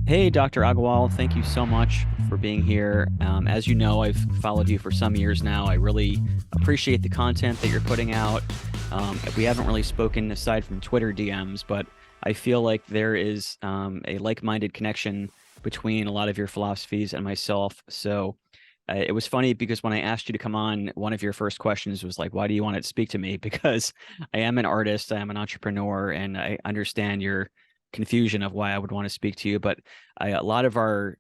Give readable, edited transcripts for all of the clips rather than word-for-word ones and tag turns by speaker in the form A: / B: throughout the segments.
A: Hey, Dr. Aggarwal, thank you so much for being here. As you know, I've followed you for some years now. I really appreciate the content that you're putting out. We haven't really spoken aside from Twitter DMs, but I feel like there is a like-minded connection between a lot of your philosophies and myself. So it was funny because when I asked you to come on, one of your first questions was like, why do you want to speak to me? Because I am an artist, I am an entrepreneur, and I understand your confusion of why I would want to speak to you. But a lot of our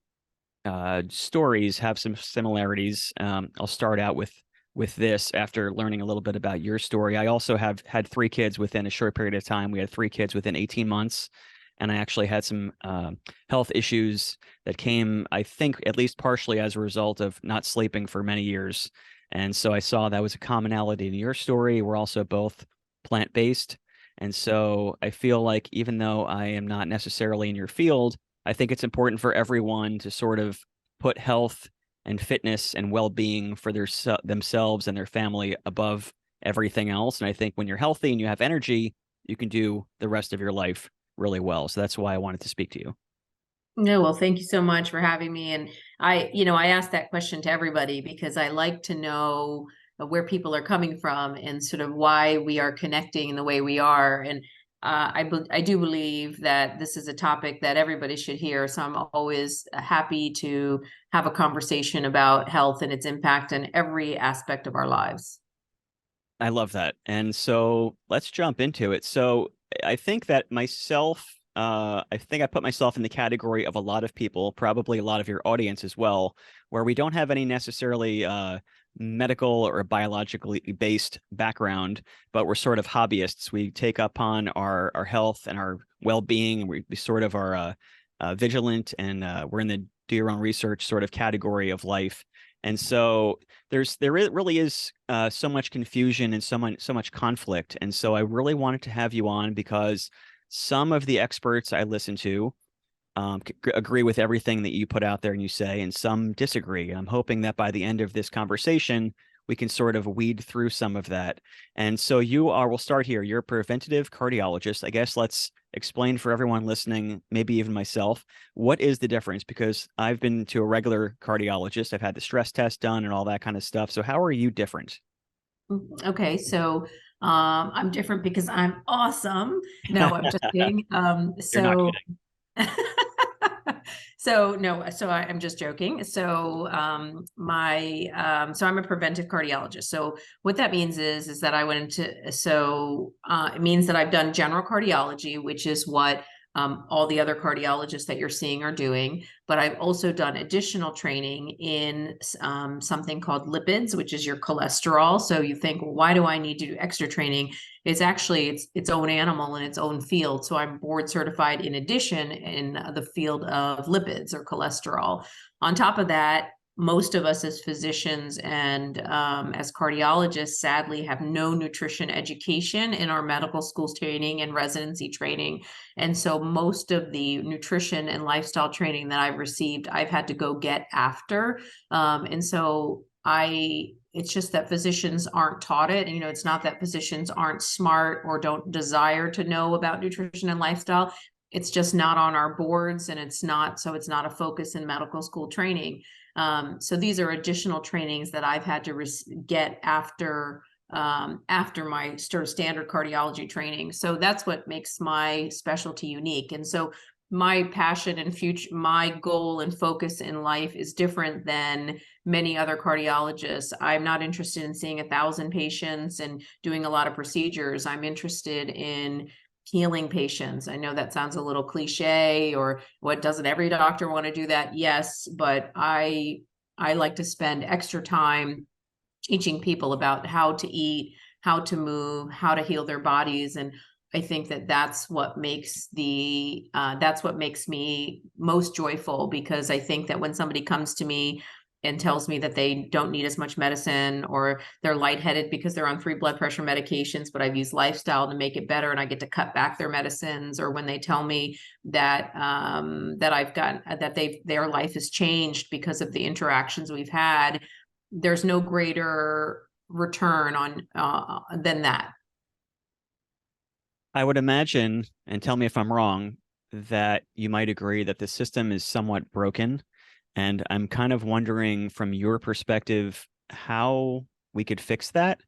A: stories have some similarities. I'll start out with this after learning a little bit about your story. I also have had three kids within a short period of time. We had three kids within 18 months. And I actually had some health issues that came, I think, at least partially as a result of not sleeping for many years. And so I saw that was a commonality in your story. We're also both plant-based. And so I feel like even though I am not necessarily in your field, I think it's important for everyone to sort of put health and fitness and well-being for themselves and their family above everything else. And I think when you're healthy and you have energy, you can do the rest of your life really well. So that's why I wanted to speak to you.
B: No, well, thank you so much for having me. And I asked that question to everybody because I like to know where people are coming from and sort of why we are connecting in the way we are. And I do believe that this is a topic that everybody should hear. So I'm always happy to have a conversation about health and its impact in every aspect of our lives.
A: I love that. And so let's jump into it. So I think that I think I put myself in the category of a lot of people, probably a lot of your audience as well, where we don't have any necessarily medical or biologically based background, but we're sort of hobbyists. We take upon our health and our well-being, and we sort of are vigilant, and we're in the do your own research sort of category of life. And so really is so much confusion and so much conflict. And so I really wanted to have you on because some of the experts I listen to agree with everything that you put out there and you say, and some disagree. I'm hoping that by the end of this conversation, we can sort of weed through some of that. And so we'll start here. You're a preventative cardiologist. I guess let's explain for everyone listening, maybe even myself, what is the difference? Because I've been to a regular cardiologist, I've had the stress test done and all that kind of stuff. So how are you different?
B: Okay, so I'm different because I'm awesome. No, I'm just kidding.
A: You're not
B: So
A: kidding.
B: so no, so I'm just joking. So so I'm a preventive cardiologist. So what that means is that I went into it means that I've done general cardiology, which is what all the other cardiologists that you're seeing are doing. But I've also done additional training in something called lipids, which is your cholesterol. So you think, well, why do I need to do extra training? It's actually its own animal in its own field. So I'm board certified in addition in the field of lipids or cholesterol. On top of that, most of us as physicians and as cardiologists sadly have no nutrition education in our medical schools training and residency training. And so most of the nutrition and lifestyle training that I've received, I've had to go get after. And so it's just that physicians aren't taught it. And, it's not that physicians aren't smart or don't desire to know about nutrition and lifestyle. It's just not on our boards, and it's not a focus in medical school training. So these are additional trainings that I've had to get after my sort of standard cardiology training. So that's what makes my specialty unique. And so my passion and future, my goal and focus in life is different than many other cardiologists. I'm not interested in seeing 1,000 patients and doing a lot of procedures. I'm interested in healing patients. I know that sounds a little cliche, or what, doesn't every doctor want to do that? Yes, but I like to spend extra time teaching people about how to eat, how to move, how to heal their bodies. And I think that that's what makes me most joyful, because I think that when somebody comes to me and tells me that they don't need as much medicine, or they're lightheaded because they're on 3 blood pressure medications, but I've used lifestyle to make it better and I get to cut back their medicines, or when they tell me that their life has changed because of the interactions we've had, there's no greater return on than that.
A: I would imagine, and tell me if I'm wrong, that you might agree that the system is somewhat broken. And I'm kind of wondering from your perspective how we could fix that.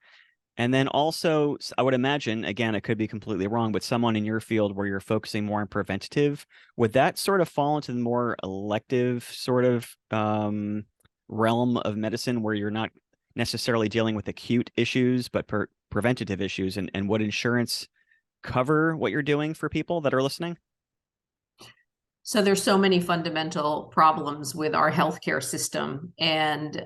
A: And then also, I would imagine, again, I could be completely wrong, but someone in your field where you're focusing more on preventative, would that sort of fall into the more elective sort of realm of medicine where you're not necessarily dealing with acute issues, but preventative issues? And would insurance cover what you're doing for people that are listening?
B: So there's so many fundamental problems with our healthcare system, and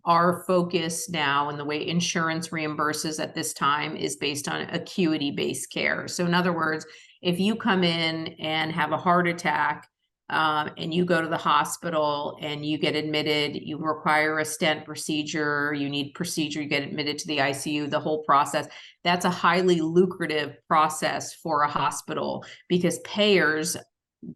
B: our focus now and the way insurance reimburses at this time is based on acuity-based care. So in other words, if you come in and have a heart attack, and you go to the hospital and you get admitted, you require a stent procedure, you need procedure, you get admitted to the ICU, the whole process, that's a highly lucrative process for a hospital because payers,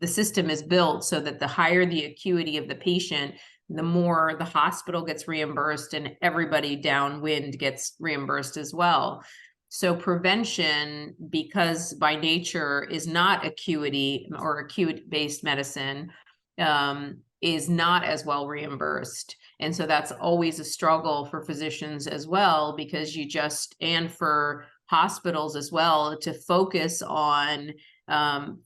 B: the system is built so that the higher the acuity of the patient, the more the hospital gets reimbursed and everybody downwind gets reimbursed as well. So prevention, because by nature is not acuity or acute-based medicine, is not as well reimbursed. And so that's always a struggle for physicians as well, because and for hospitals as well, to focus on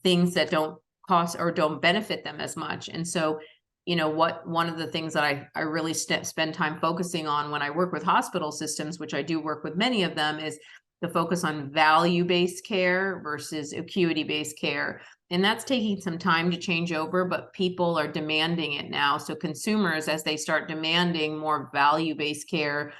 B: things that don't cost or don't benefit them as much. And so, one of the things that I really spend time focusing on when I work with hospital systems, which I do work with many of them, is the focus on value-based care versus acuity-based care. And that's taking some time to change over, but people are demanding it now. So consumers, as they start demanding more value-based care,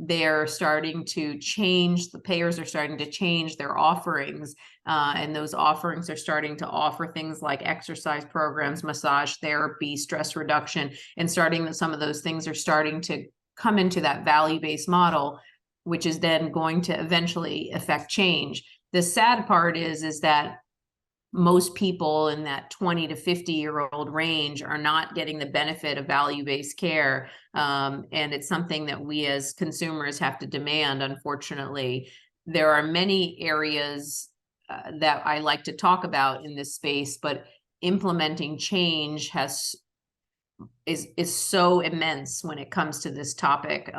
B: they're starting to change, the payers are starting to change their offerings. And those offerings are starting to offer things like exercise programs, massage therapy, stress reduction, and some of those things are starting to come into that value-based model, which is then going to eventually affect change. The sad part is that most people in that 20 to 50-year-old range are not getting the benefit of value-based care. And it's something that we as consumers have to demand, unfortunately. There are many areas that I like to talk about in this space, but implementing change is so immense when it comes to this topic.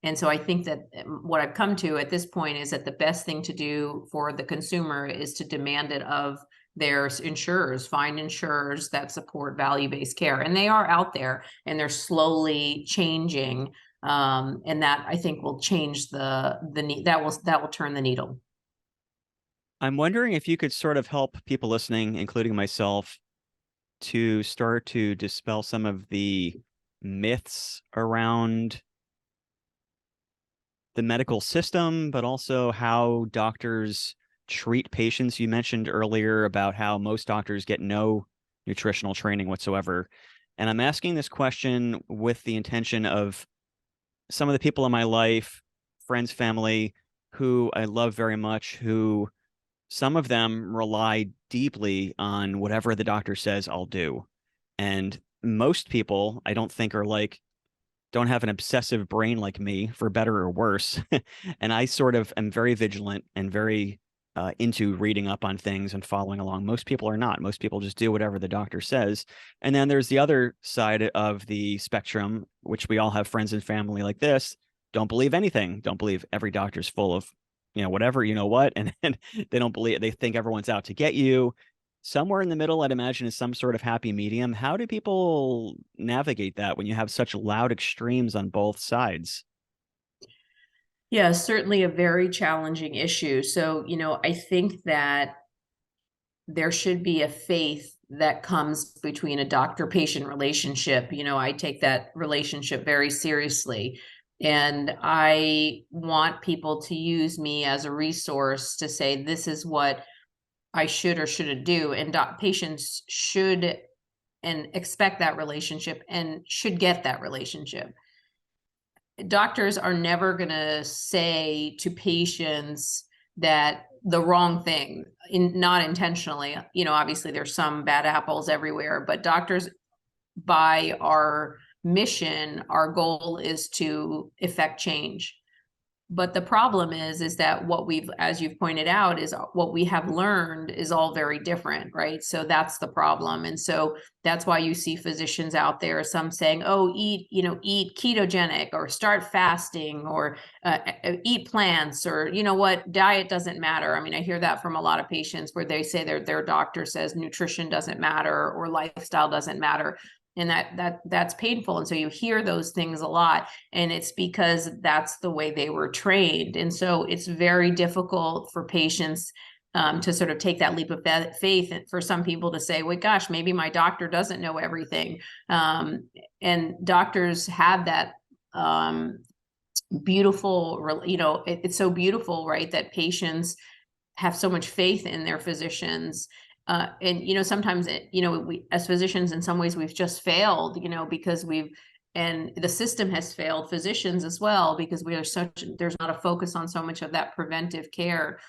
B: And so I think that what I've come to at this point is that the best thing to do for the consumer is to demand it of their insurers, find insurers that support value-based care. And they are out there and they're slowly changing. And that I think will change that will turn the needle.
A: I'm wondering if you could sort of help people listening, including myself, to start to dispel some of the myths around the medical system, but also how doctors treat patients. You mentioned earlier about how most doctors get no nutritional training whatsoever. And I'm asking this question with the intention of some of the people in my life, friends, family, who I love very much, who some of them rely deeply on whatever the doctor says I'll do. And most people, I don't think, don't have an obsessive brain like me, for better or worse. And I sort of am very vigilant and very into reading up on things and following along. Most people are not. Most people just do whatever the doctor says. And then there's the other side of the spectrum, which we all have friends and family like this. Don't believe anything. Don't believe every doctor's full of, whatever, what. And they don't believe, they think everyone's out to get you. Somewhere in the middle, I'd imagine, is some sort of happy medium. How do people navigate that when you have such loud extremes on both sides?
B: Yeah, certainly a very challenging issue. So, I think that there should be a faith that comes between a doctor-patient relationship. I take that relationship very seriously. And I want people to use me as a resource to say, this is what I should or shouldn't do. And patients should and expect that relationship and should get that relationship. Doctors are never going to say to patients that the wrong thing, not intentionally. Obviously there's some bad apples everywhere, but doctors, by our mission, our goal is to effect change. But the problem is that what we've, as you've pointed out, is what we have learned is all very different, right? So that's the problem. And so that's why you see physicians out there, some saying, oh, eat ketogenic, or start fasting, or eat plants, or what, diet doesn't matter. I mean, I hear that from a lot of patients where they say their doctor says nutrition doesn't matter or lifestyle doesn't matter. And that's painful. And so you hear those things a lot, and it's because that's the way they were trained. And so it's very difficult for patients to sort of take that leap of faith, and for some people to say, well, gosh, maybe my doctor doesn't know everything. And doctors have that beautiful, it's so beautiful, right, that patients have so much faith in their physicians. And sometimes we, as physicians, in some ways we've just failed, because and the system has failed physicians as well, because there's not a focus on so much of that preventive care.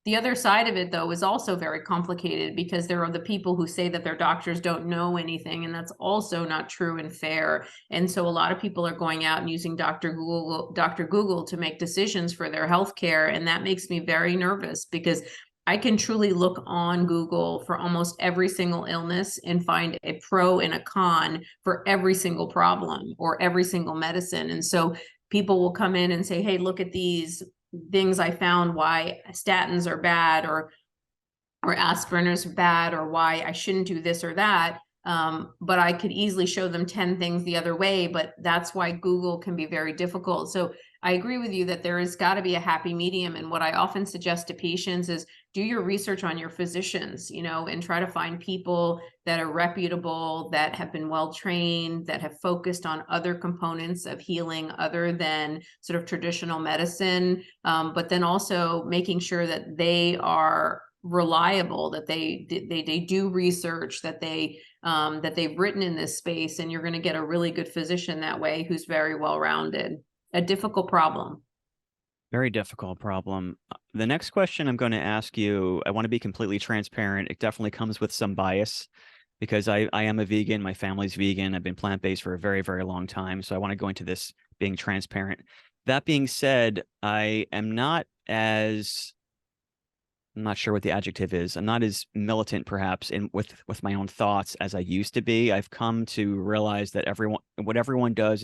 B: The other side of it, though, is also very complicated, because there are the people who say that their doctors don't know anything, and that's also not true and fair. And so a lot of people are going out and using Dr. Google to make decisions for their healthcare, and that makes me very nervous, because I can truly look on Google for almost every single illness and find a pro and a con for every single problem or every single medicine. And so people will come in and say, hey, look at these things I found, why statins are bad, or aspirin is bad, or why I shouldn't do this or that. But I could easily show them 10 things the other way, but that's why Google can be very difficult. So I agree with you that there has got to be a happy medium. And what I often suggest to patients is do your research on your physicians, and try to find people that are reputable, that have been well trained, that have focused on other components of healing other than sort of traditional medicine. But then also making sure that they are reliable, that they do research, that they've written in this space, and you're going to get a really good physician that way who's very well rounded. A difficult problem.
A: Very difficult problem. The next question I'm going to ask you, I want to be completely transparent. It definitely comes with some bias, because I am a vegan. My family's vegan. I've been plant-based for a very, very long time. So I want to go into this being transparent. That being said, I am not as, I'm not sure what the adjective is. I'm not as militant, perhaps, with my own thoughts as I used to be. I've come to realize that what everyone does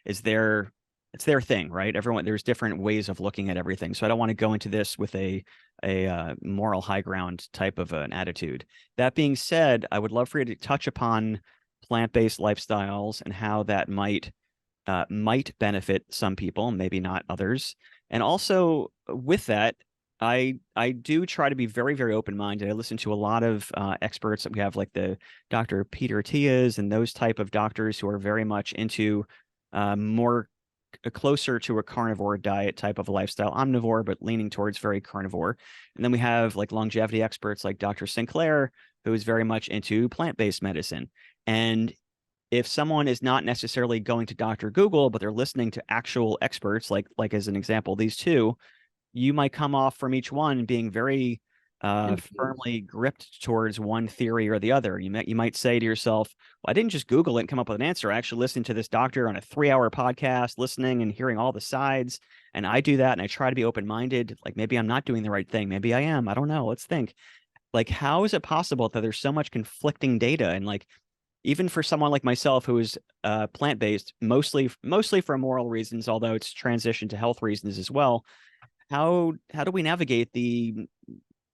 A: is their, it's their thing, right? There's different ways of looking at everything. So I don't want to go into this with a moral high ground type of an attitude. That being said, I would love for you to touch upon plant-based lifestyles and how that might benefit some people, maybe not others. And also with that, I do try to be very, very open-minded. I listen to a lot of experts that we have, like the Dr. Peter Tias and those type of doctors who are very much into more closer to a carnivore diet type of a lifestyle, omnivore, but leaning towards very carnivore. And then we have like longevity experts like Dr. Sinclair, who is very much into plant-based medicine. And if someone is not necessarily going to Dr. Google, but they're listening to actual experts, like as an example, these two, you might come off from each one being very firmly gripped towards one theory or the other. You might say to yourself, well, I didn't just Google it and come up with an answer. I actually listened to this doctor on a 3-hour podcast, listening and hearing all the sides. And I do that, and I try to be open-minded. Like, maybe I'm not doing the right thing. Maybe I am. I don't know. Let's think. Like, how is it possible that there's so much conflicting data? And like, even for someone like myself who is plant-based, mostly for moral reasons, although it's transitioned to health reasons as well, how do we navigate the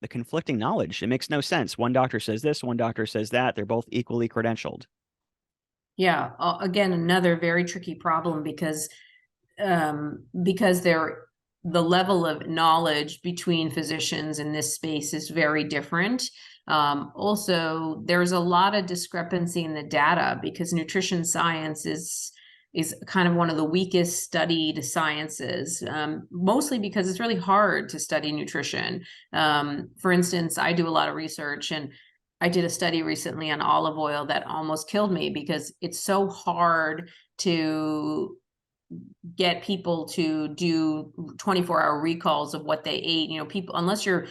A: conflicting knowledge? It makes no sense. One doctor says this, one doctor says that. They're both equally credentialed.
B: Yeah. Again, another very tricky problem, because the level of knowledge between physicians in this space is very different. Also, there's a lot of discrepancy in the data, because nutrition science is kind of one of the weakest studied sciences, mostly because it's really hard to study nutrition. For instance, I do a lot of research, and I did a study recently on olive oil that almost killed me, because it's so hard to get people to do 24-hour recalls of what they ate. People, unless you're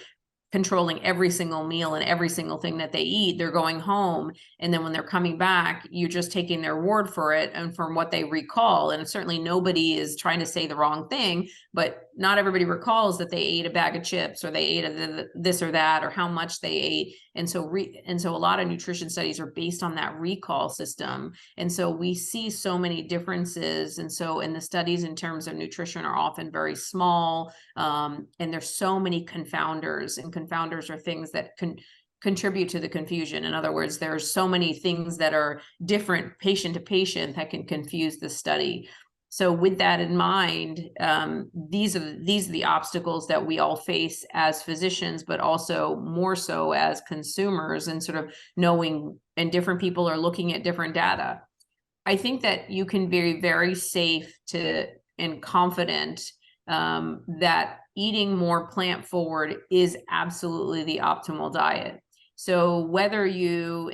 B: controlling every single meal and every single thing that they eat. They're going home, and then when they're coming back, you're just taking their word for it and from what they recall. And certainly nobody is trying to say the wrong thing, but not everybody recalls that they ate a bag of chips or they ate this or that, or how much they ate. And so a lot of nutrition studies are based on that recall system. And so we see so many differences. And so in the studies in terms of nutrition are often very small. And there's so many confounders, and confounders are things that can contribute to the confusion. In other words, there's so many things that are different patient to patient that can confuse the study. So with that in mind, these are the obstacles that we all face as physicians, but also more so as consumers, and sort of knowing, and different people are looking at different data. I think that you can be very safe and confident that eating more plant forward is absolutely the optimal diet. So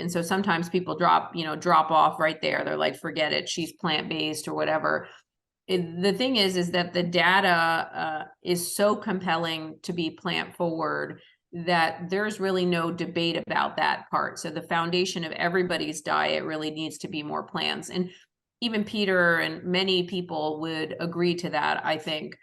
B: so sometimes people drop off right there. They're like, forget it, she's plant-based or whatever. The thing is that the data is so compelling to be plant forward that there's really no debate about that part. So the foundation of everybody's diet really needs to be more plants. And even Peter and many people would agree to that, I think,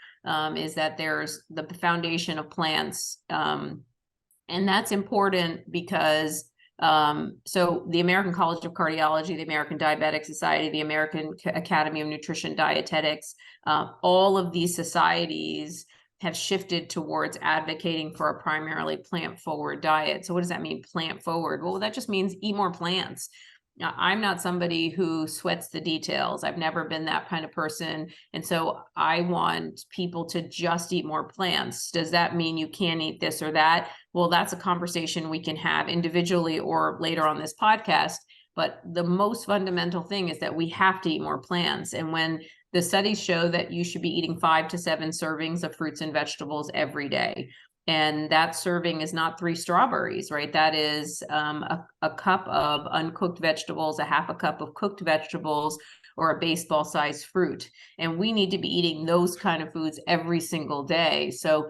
B: is that there's the foundation of plants. And that's important because so the American College of Cardiology, the American Diabetic Society, the American Academy of Nutrition Dietetics, all of these societies have shifted towards advocating for a primarily plant-forward diet. So what does that mean, plant-forward? Well, that just means eat more plants. Now, I'm not somebody who sweats the details. I've never been that kind of person. And so I want people to just eat more plants. Does that mean you can't eat this or that? Well, that's a conversation we can have individually or later on this podcast. But the most fundamental thing is that we have to eat more plants. And when the studies show that you should be eating 5 to 7 servings of fruits and vegetables every day. And that serving is not 3 strawberries, right? That is a cup of uncooked vegetables, a half a cup of cooked vegetables, or a baseball-sized fruit. And we need to be eating those kind of foods every single day. So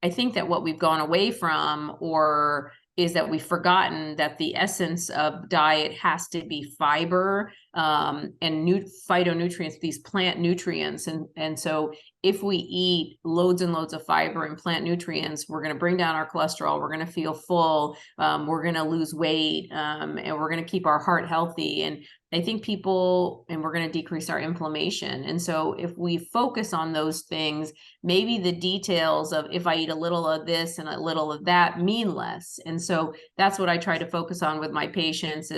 B: I think that what we've gone away from, or is that we've forgotten that the essence of diet has to be fiber and phytonutrients, these plant nutrients. And so if we eat loads and loads of fiber and plant nutrients, we're going to bring down our cholesterol, we're going to feel full, we're going to lose weight, and we're going to keep our heart healthy. And I think and we're going to decrease our inflammation. And so if we focus on those things, maybe the details of if I eat a little of this and a little of that mean less. And so that's what I try to focus on with my patients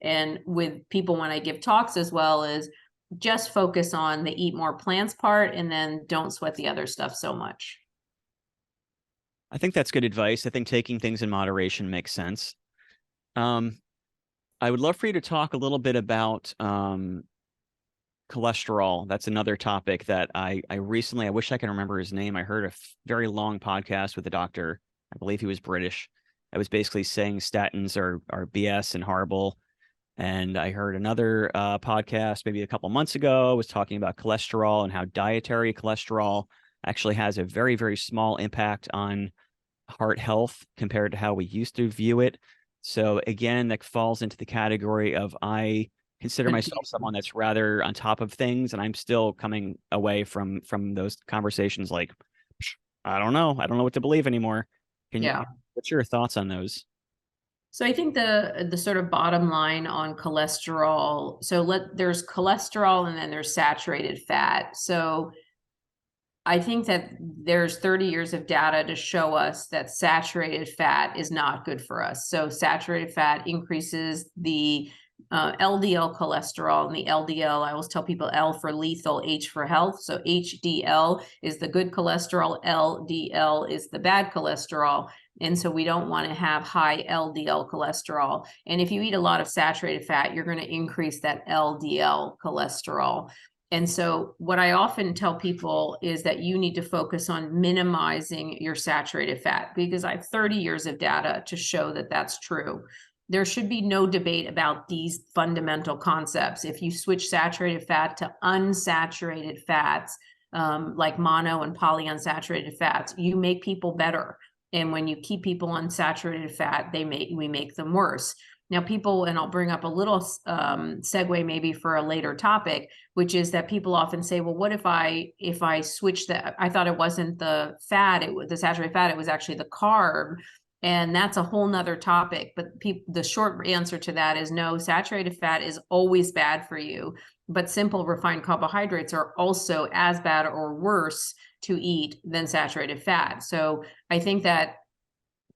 B: and with people when I give talks as well, is just focus on the eat more plants part, and then don't sweat the other stuff so much.
A: I think that's good advice. I think taking things in moderation makes sense. I would love for you to talk a little bit about cholesterol. That's another topic that I recently, I wish I can remember his name. I heard a very long podcast with a doctor. I believe he was British. I was basically saying statins are BS and horrible. And I heard another podcast maybe a couple months ago was talking about cholesterol and how dietary cholesterol actually has a very, very small impact on heart health compared to how we used to view it. So again, that falls into the category of I consider myself someone that's rather on top of things, and I'm still coming away from those conversations like, I don't know what to believe anymore. What's your thoughts on those?
B: So I think the sort of bottom line on cholesterol, there's cholesterol and then there's saturated fat. So I think that there's 30 years of data to show us that saturated fat is not good for us. So saturated fat increases the LDL cholesterol, and the LDL, I always tell people L for lethal, H for health. So HDL is the good cholesterol, LDL is the bad cholesterol. And so we don't want to have high LDL cholesterol. And if you eat a lot of saturated fat, you're going to increase that LDL cholesterol. And so what I often tell people is that you need to focus on minimizing your saturated fat, because I have 30 years of data to show that that's true. There should be no debate about these fundamental concepts. If you switch saturated fat to unsaturated fats, like mono and polyunsaturated fats, you make people better. And when you keep people on saturated fat, we make them worse. Now people, and I'll bring up a little segue maybe for a later topic, which is that people often say, well, what if I switch that? I thought it wasn't the fat, the saturated fat, it was actually the carb. And that's a whole nother topic. But the short answer to that is no, saturated fat is always bad for you. But simple refined carbohydrates are also as bad or worse to eat than saturated fat. So I think that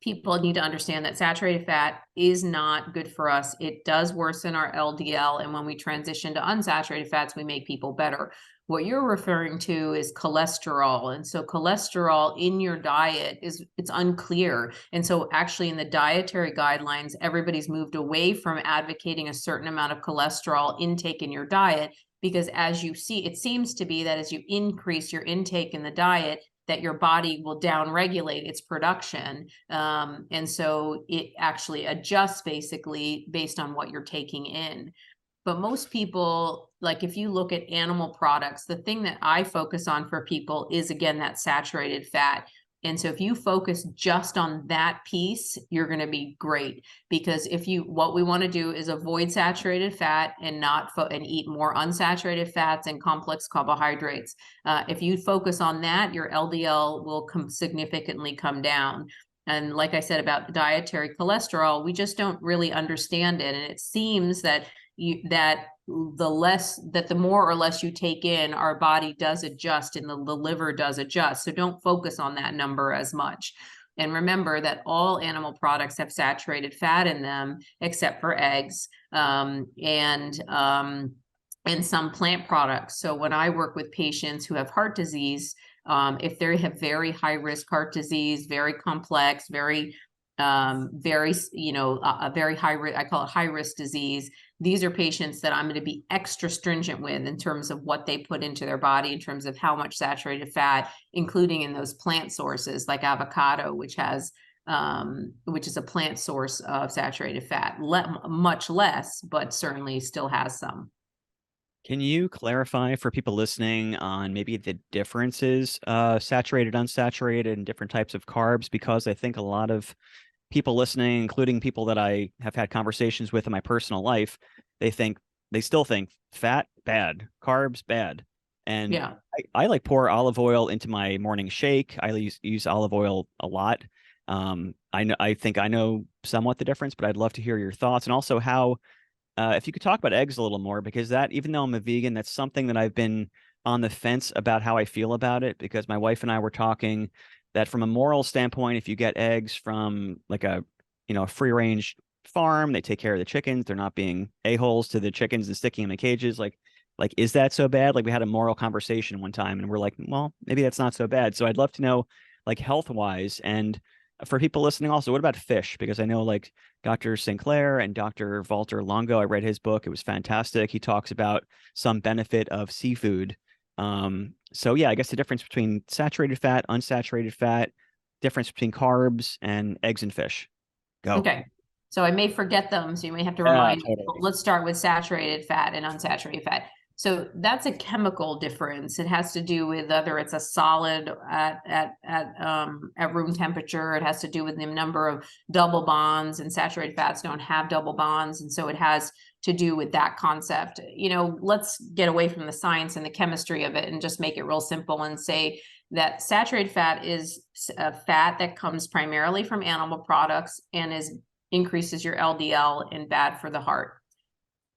B: people need to understand that saturated fat is not good for us. It does worsen our LDL. And when we transition to unsaturated fats, we make people better. What you're referring to is cholesterol. And so cholesterol in your diet it's unclear. And so actually in the dietary guidelines, everybody's moved away from advocating a certain amount of cholesterol intake in your diet, because as you see, it seems to be that as you increase your intake in the diet, that your body will downregulate its production. And so it actually adjusts basically based on what you're taking in. But most people, like if you look at animal products, the thing that I focus on for people is, again, that saturated fat. And so if you focus just on that piece, you're going to be great, because what we want to do is avoid saturated fat and and eat more unsaturated fats and complex carbohydrates. If you focus on that, your LDL will significantly come down. And like I said about dietary cholesterol, we just don't really understand it. And it seems that the more or less you take in, our body does adjust and the liver does adjust. So don't focus on that number as much. And remember that all animal products have saturated fat in them, except for eggs, and some plant products. So when I work with patients who have heart disease, if they have very high risk heart disease, very complex, very a very high risk, I call it high risk disease. These are patients that I'm going to be extra stringent with in terms of what they put into their body, in terms of how much saturated fat, including in those plant sources like avocado, which is a plant source of saturated fat, much less, but certainly still has some.
A: Can you clarify for people listening on maybe the differences, saturated, unsaturated, and different types of carbs? Because I think a lot of people listening, including people that I have had conversations with in my personal life, they still think fat, bad, carbs, bad. And
B: Yeah.
A: I like pour olive oil into my morning shake. I use olive oil a lot. I think I know somewhat the difference, but I'd love to hear your thoughts, and also how, if you could talk about eggs a little more, because that, even though I'm a vegan, that's something that I've been on the fence about how I feel about it, because my wife and I were talking that from a moral standpoint, if you get eggs from like a free range farm, they take care of the chickens, they're not being a-holes to the chickens and sticking them in cages. Like, is that so bad? Like, we had a moral conversation one time and we're like, well, maybe that's not so bad. So I'd love to know, like, health wise, and for people listening also, what about fish? Because I know like Dr. Sinclair and Dr. Walter Longo, I read his book. It was fantastic. He talks about some benefit of seafood. So yeah, I guess the difference between saturated fat, unsaturated fat, difference between carbs and eggs and fish. Go.
B: Okay. So I may forget them, so you may have to
A: Yeah,
B: remind me.
A: totally.
B: Let's start with saturated fat and unsaturated fat. So that's a chemical difference. It has to do with whether it's a solid at room temperature. It has to do with the number of double bonds, and saturated fats don't have double bonds. And so it has to do with that concept. Let's get away from the science and the chemistry of it and just make it real simple and say that saturated fat is a fat that comes primarily from animal products and increases your LDL and bad for the heart.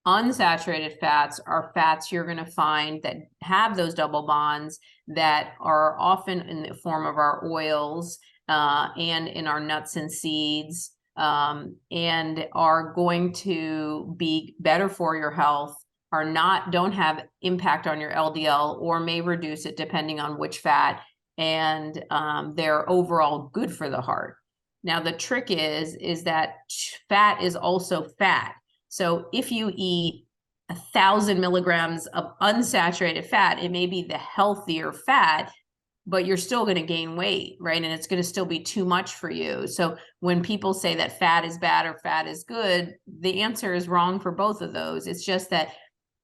B: Unsaturated fats are fats you're going to find that have those double bonds, that are often in the form of our oils and in our nuts and seeds, and are going to be better for your health, don't have impact on your LDL, or may reduce it depending on which fat, and they're overall good for the heart. Now, the trick is that fat is also fat. So if you eat 1,000 milligrams of unsaturated fat, it may be the healthier fat, but you're still going to gain weight, right? And it's going to still be too much for you. So when people say that fat is bad or fat is good, the answer is wrong for both of those. It's just that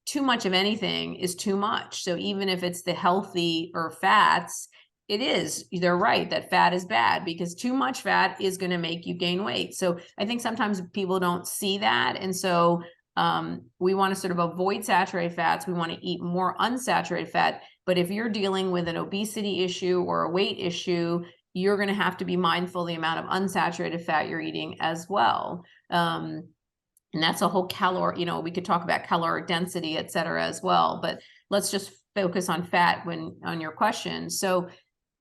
B: too much of anything is too much. So even if it's the healthier fats, it is, they're right that fat is bad, because too much fat is going to make you gain weight. So I think sometimes people don't see that. And so we want to sort of avoid saturated fats. We want to eat more unsaturated fat. But if you're dealing with an obesity issue or a weight issue, you're going to have to be mindful of the amount of unsaturated fat you're eating as well. And that's a whole calorie, you know, we could talk about caloric density, et cetera, as well. But let's just focus on fat on your question. So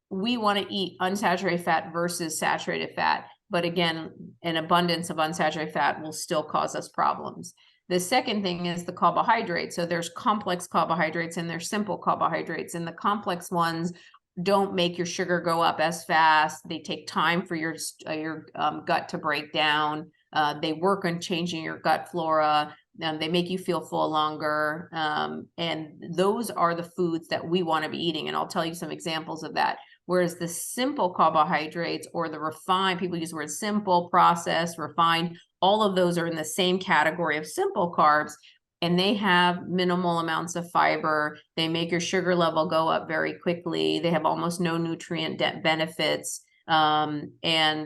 B: we want to eat unsaturated fat versus saturated fat. But again, an abundance of unsaturated fat will still cause us problems. The second thing is the carbohydrates. So there's complex carbohydrates and there's simple carbohydrates. And the complex ones don't make your sugar go up as fast. They take time for your gut to break down. They work on changing your gut flora. They make you feel full longer. And those are the foods that we want to be eating. And I'll tell you some examples of that. Whereas the simple carbohydrates or the refined, people use the word simple, processed, refined, all of those are in the same category of simple carbs, and they have minimal amounts of fiber. They make your sugar level go up very quickly. They have almost no nutrient benefits, and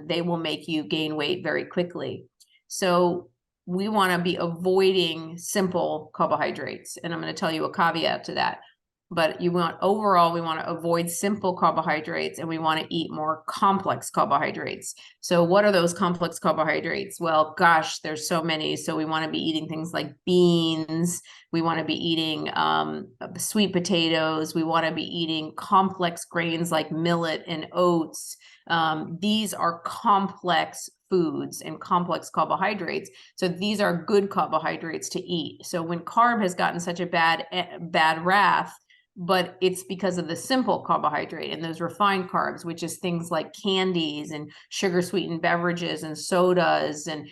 B: they will make you gain weight very quickly. So we want to be avoiding simple carbohydrates. And I'm going to tell you a caveat to that. But overall, we want to avoid simple carbohydrates, and we want to eat more complex carbohydrates. So what are those complex carbohydrates? Well, gosh, there's so many. So we want to be eating things like beans. We want to be eating sweet potatoes. We want to be eating complex grains like millet and oats. These are complex foods and complex carbohydrates. So these are good carbohydrates to eat. So when carb has gotten such a bad rap, but it's because of the simple carbohydrate and those refined carbs, which is things like candies and sugar sweetened beverages and sodas. And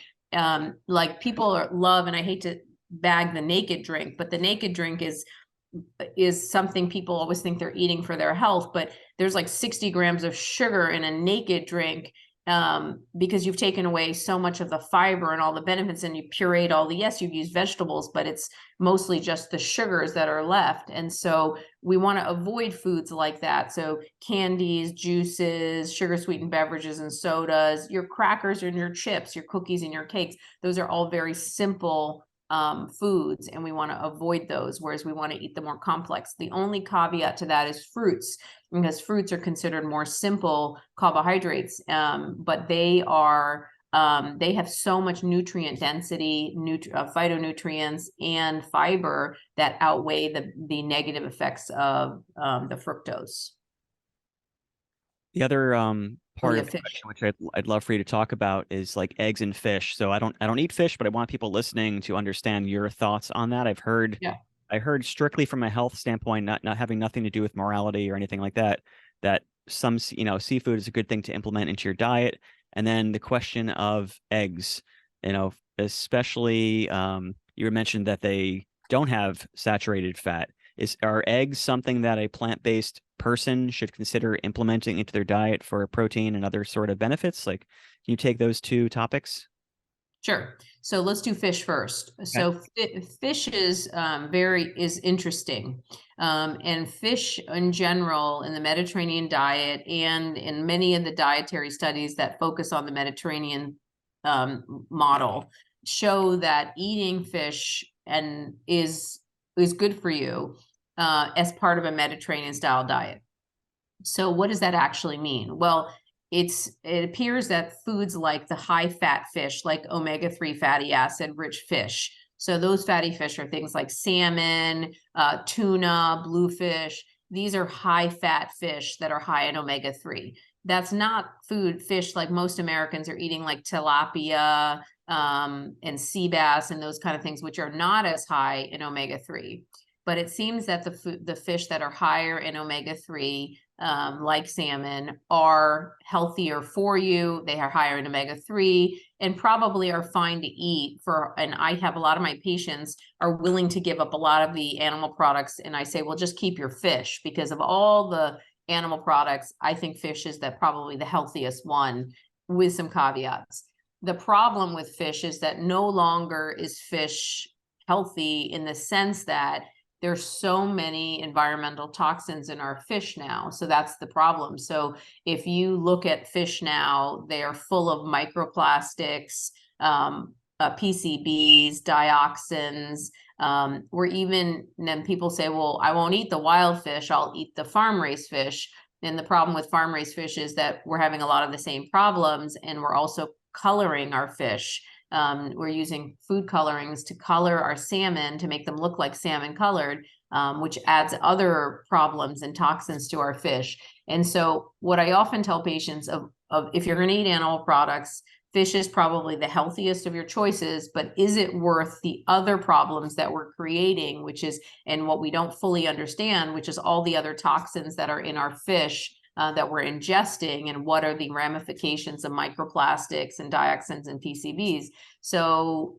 B: like people love, and I hate to bag the naked drink, but the naked drink is something people always think they're eating for their health, but there's like 60 grams of sugar in a naked drink, because you've taken away so much of the fiber and all the benefits, and you pureed yes, you've used vegetables, but it's mostly just the sugars that are left. And so we want to avoid foods like that. So candies, juices, sugar sweetened beverages and sodas, your crackers and your chips, your cookies and your cakes, those are all very simple foods, and we want to avoid those, whereas we want to eat the more complex. The only caveat to that is fruits, because fruits are considered more simple carbohydrates, but they have so much nutrient density, phytonutrients and fiber that outweigh the negative effects of the fructose.
A: The other part of the question, which I'd love for you to talk about, is like eggs and fish. So I don't eat fish, but I want people listening to understand your thoughts on that. I heard strictly from a health standpoint, not having nothing to do with morality or anything like that, that some seafood is a good thing to implement into your diet. And then the question of eggs, especially you mentioned that they don't have saturated fat. Are eggs something that a plant-based person should consider implementing into their diet for protein and other sort of benefits? Like, can you take those two topics?
B: Sure. So let's do fish first. Okay. So fish is interesting. And fish in general in the Mediterranean diet and in many of the dietary studies that focus on the Mediterranean model show that eating fish is good for you as part of a Mediterranean style diet. So what does that actually mean? Well, it appears that foods like the high fat fish, like omega-3 fatty acid rich fish. So those fatty fish are things like salmon, tuna, bluefish. These are high fat fish that are high in omega-3. That's not fish like most Americans are eating, like tilapia and sea bass and those kind of things, which are not as high in omega-3. But it seems that the fish that are higher in omega-3, like salmon, are healthier for you. They are higher in omega-3 and probably are fine to eat and I have a lot of my patients are willing to give up a lot of the animal products. And I say, well, just keep your fish, because of all the animal products, I think fish is probably the healthiest one, with some caveats. The problem with fish is that no longer is fish healthy in the sense that there's so many environmental toxins in our fish now. So that's the problem. So if you look at fish now, they are full of microplastics, PCBs, dioxins, or even then people say, well, I won't eat the wild fish, I'll eat the farm raised fish. And the problem with farm raised fish is that we're having a lot of the same problems, and we're also coloring our fish. We're using food colorings to color our salmon to make them look like salmon colored, which adds other problems and toxins to our fish. And so what I often tell patients of if you're going to eat animal products, fish is probably the healthiest of your choices, but is it worth the other problems that we're creating, which is, and what we don't fully understand, which is all the other toxins that are in our fish that we're ingesting, and what are the ramifications of microplastics and dioxins and PCBs. So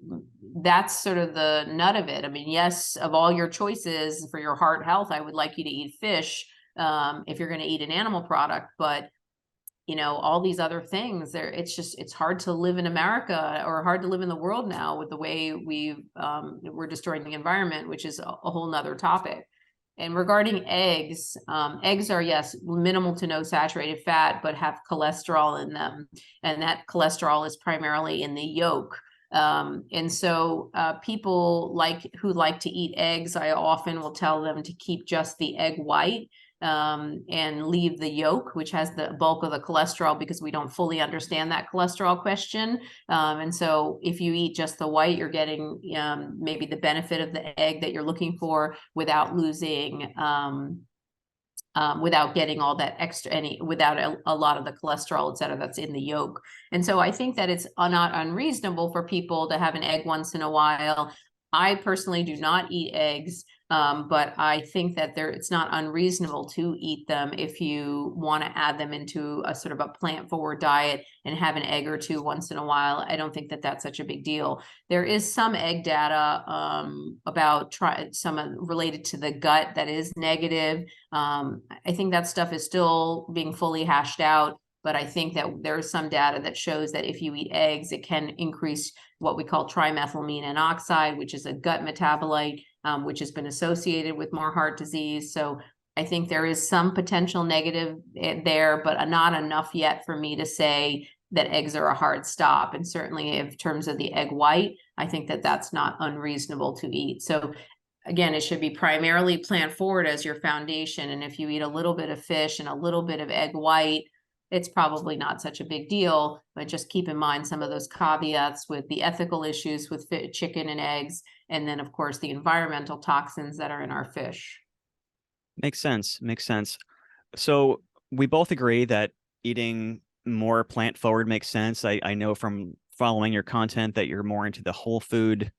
B: that's sort of the nut of it. I mean, yes, of all your choices for your heart health, I would like you to eat fish if you're going to eat an animal product, but all these other things there, it's hard to live in America, or hard to live in the world now with the way we're destroying the environment, which is a whole nother topic. And regarding eggs, eggs are, yes, minimal to no saturated fat, but have cholesterol in them. And that cholesterol is primarily in the yolk. And so people who like to eat eggs, I often will tell them to keep just the egg white, and leave the yolk, which has the bulk of the cholesterol, because we don't fully understand that cholesterol question. And so if you eat just the white, you're getting maybe the benefit of the egg that you're looking for, without losing, without getting all that extra, without a lot of the cholesterol, et cetera, that's in the yolk. And so I think that it's not unreasonable for people to have an egg once in a while. I personally do not eat eggs, but I think that it's not unreasonable to eat them if you want to add them into a sort of a plant-forward diet and have an egg or two once in a while. I don't think that that's such a big deal. There is some egg data about some related to the gut that is negative. I think that stuff is still being fully hashed out. But I think that there's some data that shows that if you eat eggs, it can increase what we call trimethylamine N-oxide, which is a gut metabolite, which has been associated with more heart disease. So I think there is some potential negative there, but not enough yet for me to say that eggs are a hard stop. And certainly in terms of the egg white, I think that that's not unreasonable to eat. So again, it should be primarily plant forward as your foundation. And if you eat a little bit of fish and a little bit of egg white, it's probably not such a big deal, but just keep in mind some of those caveats with the ethical issues with chicken and eggs, and then of course the environmental toxins that are in our fish.
A: Makes sense. Makes sense. So we both agree that eating more plant forward makes sense. I know from following your content that you're more into the whole food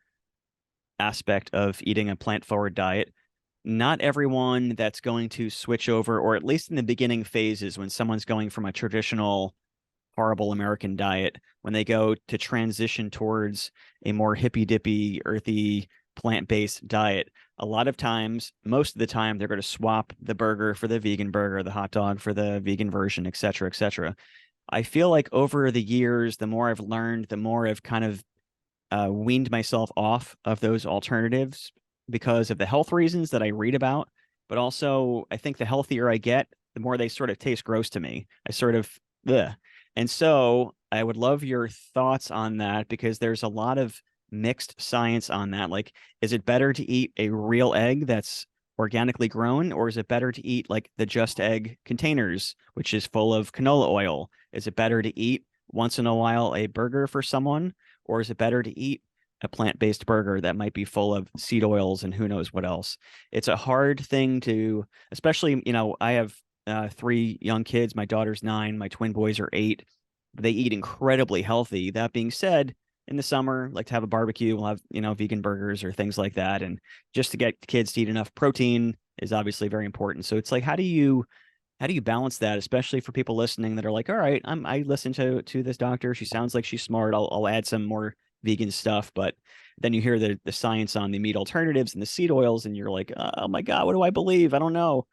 A: aspect of eating a plant forward diet. Not everyone that's going to switch over, or at least in the beginning phases, when someone's going from a traditional horrible American diet, when they go to transition towards a more hippy dippy, earthy, plant-based diet, a lot of times, most of the time, they're going to swap the burger for the vegan burger, the hot dog for the vegan version, et cetera, et cetera. I feel like over the years, the more I've learned, the more I've kind of weaned myself off of those alternatives because of the health reasons that I read about. But also, I think the healthier I get, the more they sort of taste gross to me. I sort of, ugh. And so I would love your thoughts on that, because there's a lot of mixed science on that. Like, is it better to eat a real egg that's organically grown, or is it better to eat like the Just Egg containers, which is full of canola oil? Is it better to eat once in a while a burger for someone, or is it better to eat a plant-based burger that might be full of seed oils and who knows what else? It's a hard thing to, especially, I have 3 young kids. My daughter's 9, my twin boys are 8. They eat incredibly healthy. That being said, in the summer, like to have a barbecue, we'll have, vegan burgers or things like that. And just to get kids to eat enough protein is obviously very important. So it's like, how do you balance that, especially for people listening that are like, all right, I listen to this doctor. She sounds like she's smart. I'll add some more vegan stuff. But then you hear the science on the meat alternatives and the seed oils, and you're like, oh my God, what do I believe? I don't know.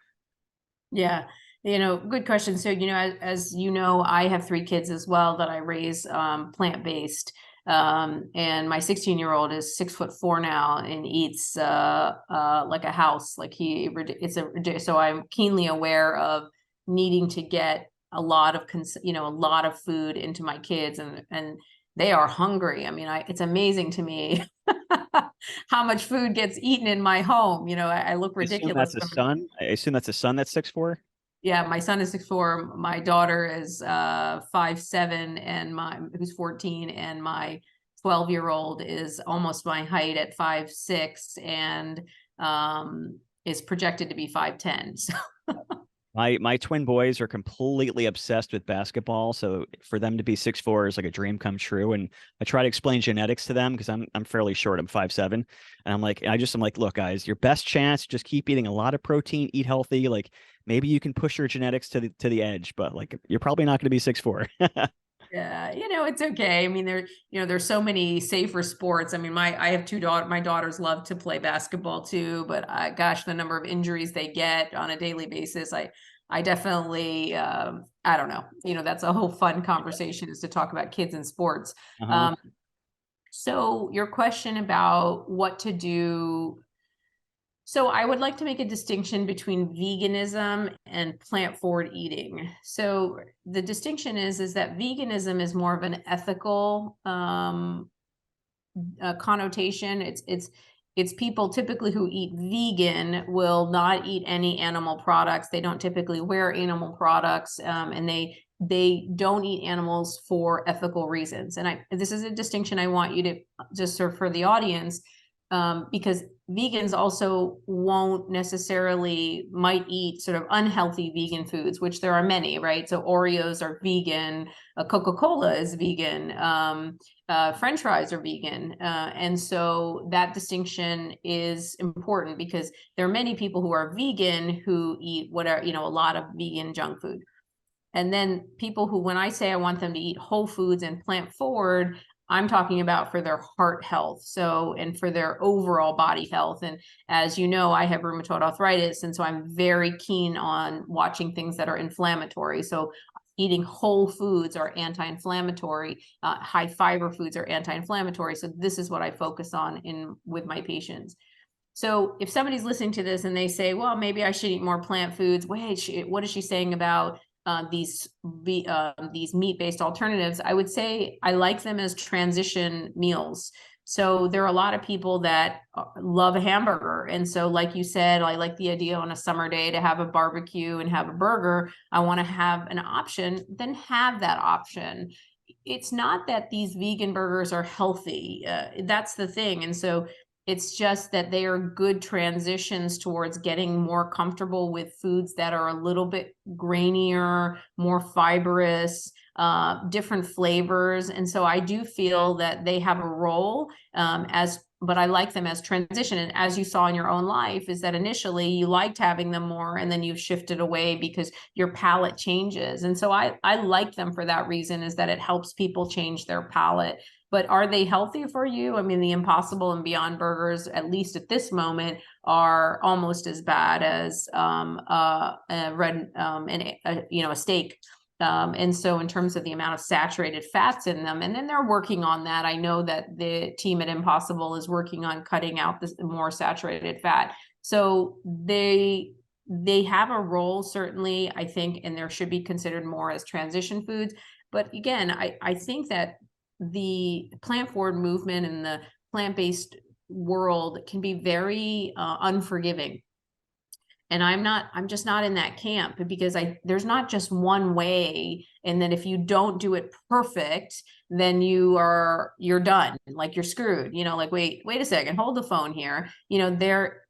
B: Yeah. Good question. So, as you know, I have 3 kids as well that I raise plant-based. And my 16-year-old is 6'4" now and eats like a house. Like so I'm keenly aware of needing to get a lot of a lot of food into my kids, and they are hungry. I mean, it's amazing to me how much food gets eaten in my home. I look
A: I assume
B: ridiculous.
A: that's a son. I assume that's a son that's 6'4".
B: Yeah, my son is 6'4". My daughter is 5'7", and who's 14, and my 12-year-old is almost my height at 5'6", and is projected to be 5'10". So
A: My twin boys are completely obsessed with basketball, so for them to be 6'4" is like a dream come true. And I try to explain genetics to them because I'm fairly short. I'm 5'7", and I'm like, look, guys, your best chance, just keep eating a lot of protein, eat healthy. Like maybe you can push your genetics to the edge, but like you're probably not going to be 6'4".
B: yeah, it's okay. I mean, there's so many safer sports. I mean, I have my daughters love to play basketball too, but gosh, the number of injuries they get on a daily basis, I definitely, I don't know, that's a whole fun conversation, is to talk about kids and sports.
A: Uh-huh.
B: So your question about what to do. So I would like to make a distinction between veganism and plant-forward eating. So the distinction is that veganism is more of an ethical connotation. It's people typically who eat vegan will not eat any animal products. They don't typically wear animal products, and they don't eat animals for ethical reasons. And this is a distinction I want you to just serve for the audience, because vegans also might eat sort of unhealthy vegan foods, which there are many, right? So Oreos are vegan, Coca-Cola is vegan, French fries are vegan. And so that distinction is important because there are many people who are vegan who eat a lot of vegan junk food. And then people who, when I say I want them to eat whole foods and plant forward, I'm talking about for their heart health. So, and for their overall body health. And as you know, I have rheumatoid arthritis. And so I'm very keen on watching things that are inflammatory. So eating whole foods are anti-inflammatory, high fiber foods are anti-inflammatory. So this is what I focus on with my patients. So if somebody's listening to this and they say, well, maybe I should eat more plant foods. Wait, what is she saying about these meat-based alternatives? I would say I like them as transition meals. So there are a lot of people that love a hamburger. And so like you said, I like the idea on a summer day to have a barbecue and have a burger. I want to have an option, then have that option. It's not that these vegan burgers are healthy. That's the thing. And so it's just that they are good transitions towards getting more comfortable with foods that are a little bit grainier, more fibrous, different flavors. And so I do feel that they have a role but I like them as transition. And as you saw in your own life, is that initially you liked having them more, and then you've shifted away because your palate changes. And so I like them for that reason, is that it helps people change their palate. But are they healthy for you? I mean, the Impossible and Beyond Burgers, at least at this moment, are almost as bad as a steak. And so in terms of the amount of saturated fats in them, and then they're working on that. I know that the team at Impossible is working on cutting out the more saturated fat. So they have a role, certainly, I think, and there should be considered more as transition foods. But again, I think that the plant forward movement and the plant-based world can be very unforgiving. And I'm just not in that camp, because there's not just one way. And then if you don't do it perfect, then you're done. Like you're screwed, like, wait a second, hold the phone here. There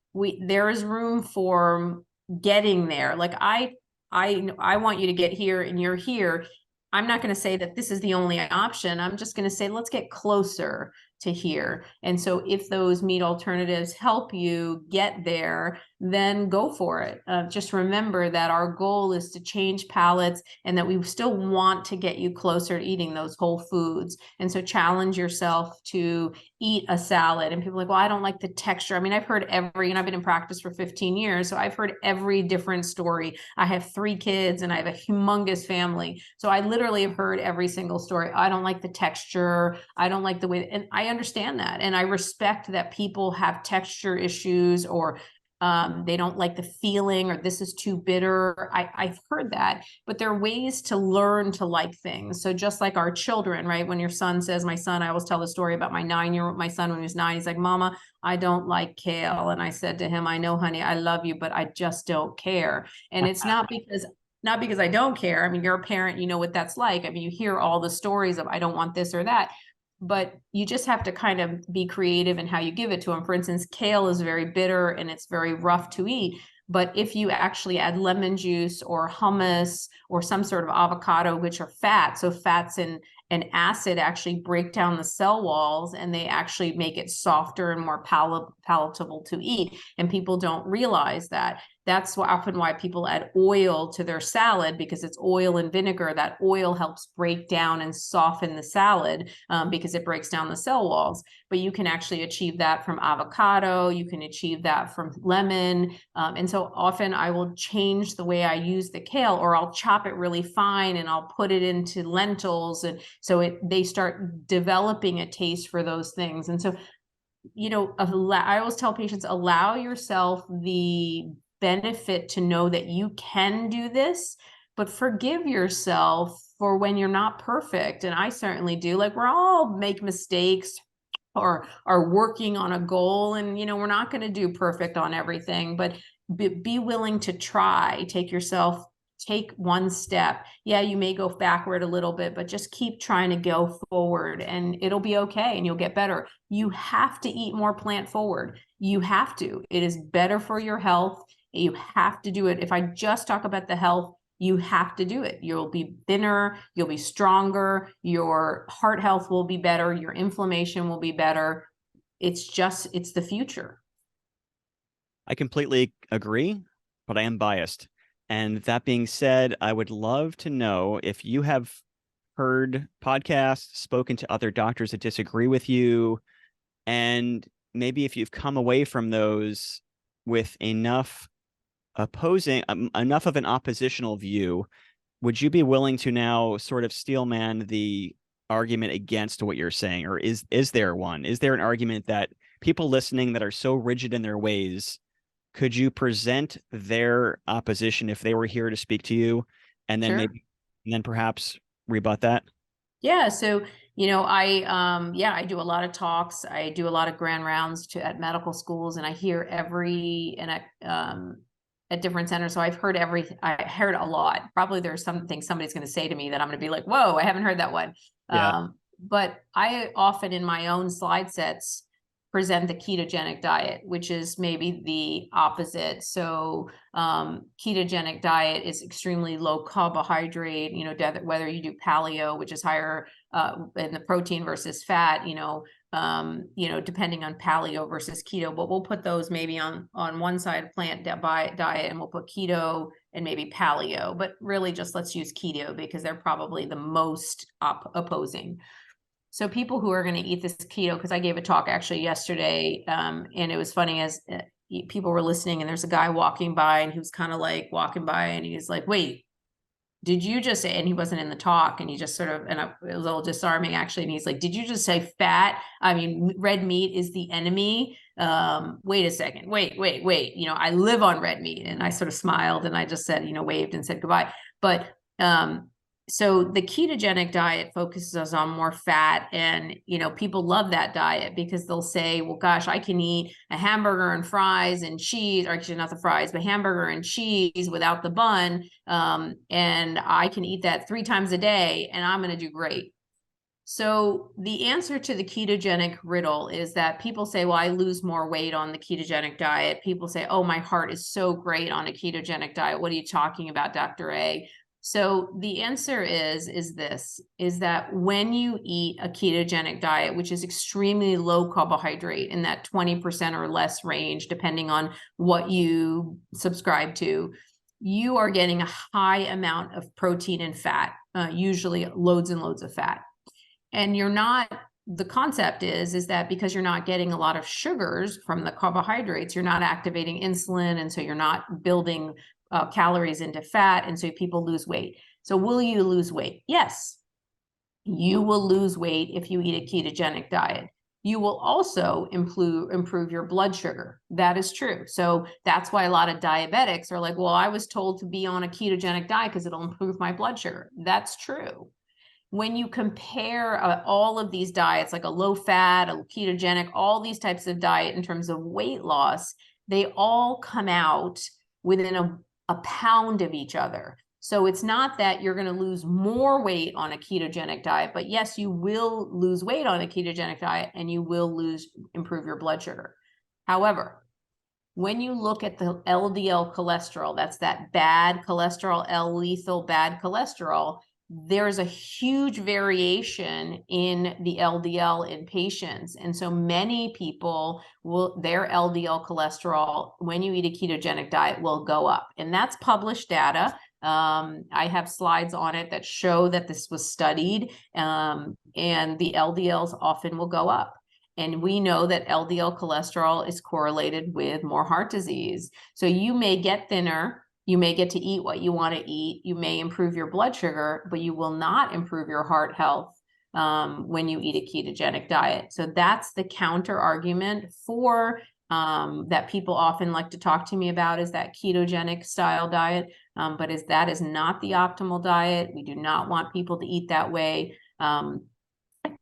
B: is room for getting there. Like I want you to get here and you're here. I'm not going to say that this is the only option. I'm just going to say, let's get closer to here. And so if those meat alternatives help you get there, then go for it. Just remember that our goal is to change palates, and that we still want to get you closer to eating those whole foods. And so challenge yourself to eat a salad and people are like, well, I don't like the texture. I mean, I've heard and I've been in practice for 15 years. So I've heard every different story. I have 3 kids and I have a humongous family. So I literally have heard every single story. I don't like the texture. I don't like the way, and I understand that. And I respect that people have texture issues, or they don't like the feeling, or this is too bitter. I've heard that, but there are ways to learn to like things. So just like our children, right? When your son says, my son, I always tell the story about my son when he was 9, he's like, Mama, I don't like kale. And I said to him, I know, honey, I love you, but I just don't care. And it's not because I don't care. I mean, you're a parent, you know what that's like. I mean, you hear all the stories of, I don't want this or that, but you just have to kind of be creative in how you give it to them. For instance, kale is very bitter and it's very rough to eat. But if you actually add lemon juice or hummus or some sort of avocado, which are fat, so fats and acid actually break down the cell walls and they actually make it softer and more palatable to eat. And people don't realize that. That's often why people add oil to their salad, because it's oil and vinegar. That oil helps break down and soften the salad because it breaks down the cell walls. But you can actually achieve that from avocado. You can achieve that from lemon. And so often I will change the way I use the kale, or I'll chop it really fine and I'll put it into lentils. And so they start developing a taste for those things. And so, you know, I always tell patients, allow yourself the benefit to know that you can do this, but forgive yourself for when you're not perfect. And I certainly do. Like, we're all make mistakes or are working on a goal, and you know, we're not going to do perfect on everything, but be willing to try. Take one step. Yeah, you may go backward a little bit, but just keep trying to go forward and it'll be okay and you'll get better. You have to eat more plant forward. You have to. It is better for your health. You have to do it. If I just talk about the health, you have to do it. You'll be thinner, you'll be stronger, your heart health will be better, your inflammation will be better. It's the future.
A: I completely agree, but I am biased. And that being said, I would love to know if you have heard podcasts, spoken to other doctors that disagree with you, and maybe if you've come away from those with enough enough of an oppositional view, would you be willing to now sort of steelman the argument against what you're saying? Or is there one? Is there an argument that people listening that are so rigid in their ways, could you present their opposition if they were here to speak to you, and then
B: Sure.
A: perhaps rebut that?
B: Yeah. So, you know, I do a lot of talks. I do a lot of grand rounds at medical schools, and I hear at different centers. So I heard a lot. Probably there's something somebody's going to say to me that I'm going to be like, whoa, I haven't heard that one.
A: Yeah.
B: But I often in my own slide sets present the ketogenic diet, which is maybe the opposite. So ketogenic diet is extremely low carbohydrate, you know, whether you do paleo, which is higher in the protein versus fat, depending on paleo versus keto, but we'll put those maybe on one side, plant diet, and we'll put keto and maybe paleo, but really just let's use keto because they're probably the most opposing. So people who are going to eat this keto, because I gave a talk actually yesterday, and it was funny as people were listening, and there's a guy walking by, and he was kind of like walking by, and he's like, "Wait, did you just say?" And he wasn't in the talk, and he just sort of, and it was a little disarming actually. And he's like, "Did you just say fat? I mean, red meat is the enemy." Wait a second, wait. You know, I live on red meat, and I sort of smiled, and I just said, waved and said goodbye. But so the ketogenic diet focuses on more fat, and people love that diet because they'll say, well, gosh, I can eat a hamburger and fries and cheese, or actually not the fries, but hamburger and cheese without the bun, and I can eat that 3 times a day and I'm going to do great. So the answer to the ketogenic riddle is that people say, well, I lose more weight on the ketogenic diet. People say, oh, my heart is so great on a ketogenic diet. What are you talking about, Dr. A? So the answer is that when you eat a ketogenic diet, which is extremely low carbohydrate in that 20% or less range, depending on what you subscribe to, you are getting a high amount of protein and fat, usually loads and loads of fat. And you're not the concept is that because you're not getting a lot of sugars from the carbohydrates, you're not activating insulin, and so you're not building calories into fat, and so people lose weight. So will you lose weight? Yes, you will lose weight if you eat a ketogenic diet. You will also improve your blood sugar. That is true. So that's why a lot of diabetics are like, well, I was told to be on a ketogenic diet because it'll improve my blood sugar. That's true. When you compare all of these diets, like a low fat, a ketogenic, all these types of diet in terms of weight loss, they all come out within a pound of each other. So it's not that you're going to lose more weight on a ketogenic diet, but yes, you will lose weight on a ketogenic diet and you will improve your blood sugar. However, when you look at the LDL cholesterol, that's that bad cholesterol, L-lethal bad cholesterol, there's a huge variation in the LDL in patients. And so many people their LDL cholesterol, when you eat a ketogenic diet, will go up. And that's published data. I have slides on it that show that this was studied, and the LDLs often will go up. And we know that LDL cholesterol is correlated with more heart disease. So you may get thinner, you may get to eat what you want to eat, you may improve your blood sugar, but you will not improve your heart health when you eat a ketogenic diet. So that's the counter argument for that people often like to talk to me about, is that ketogenic style diet. But that is not the optimal diet. We do not want people to eat that way.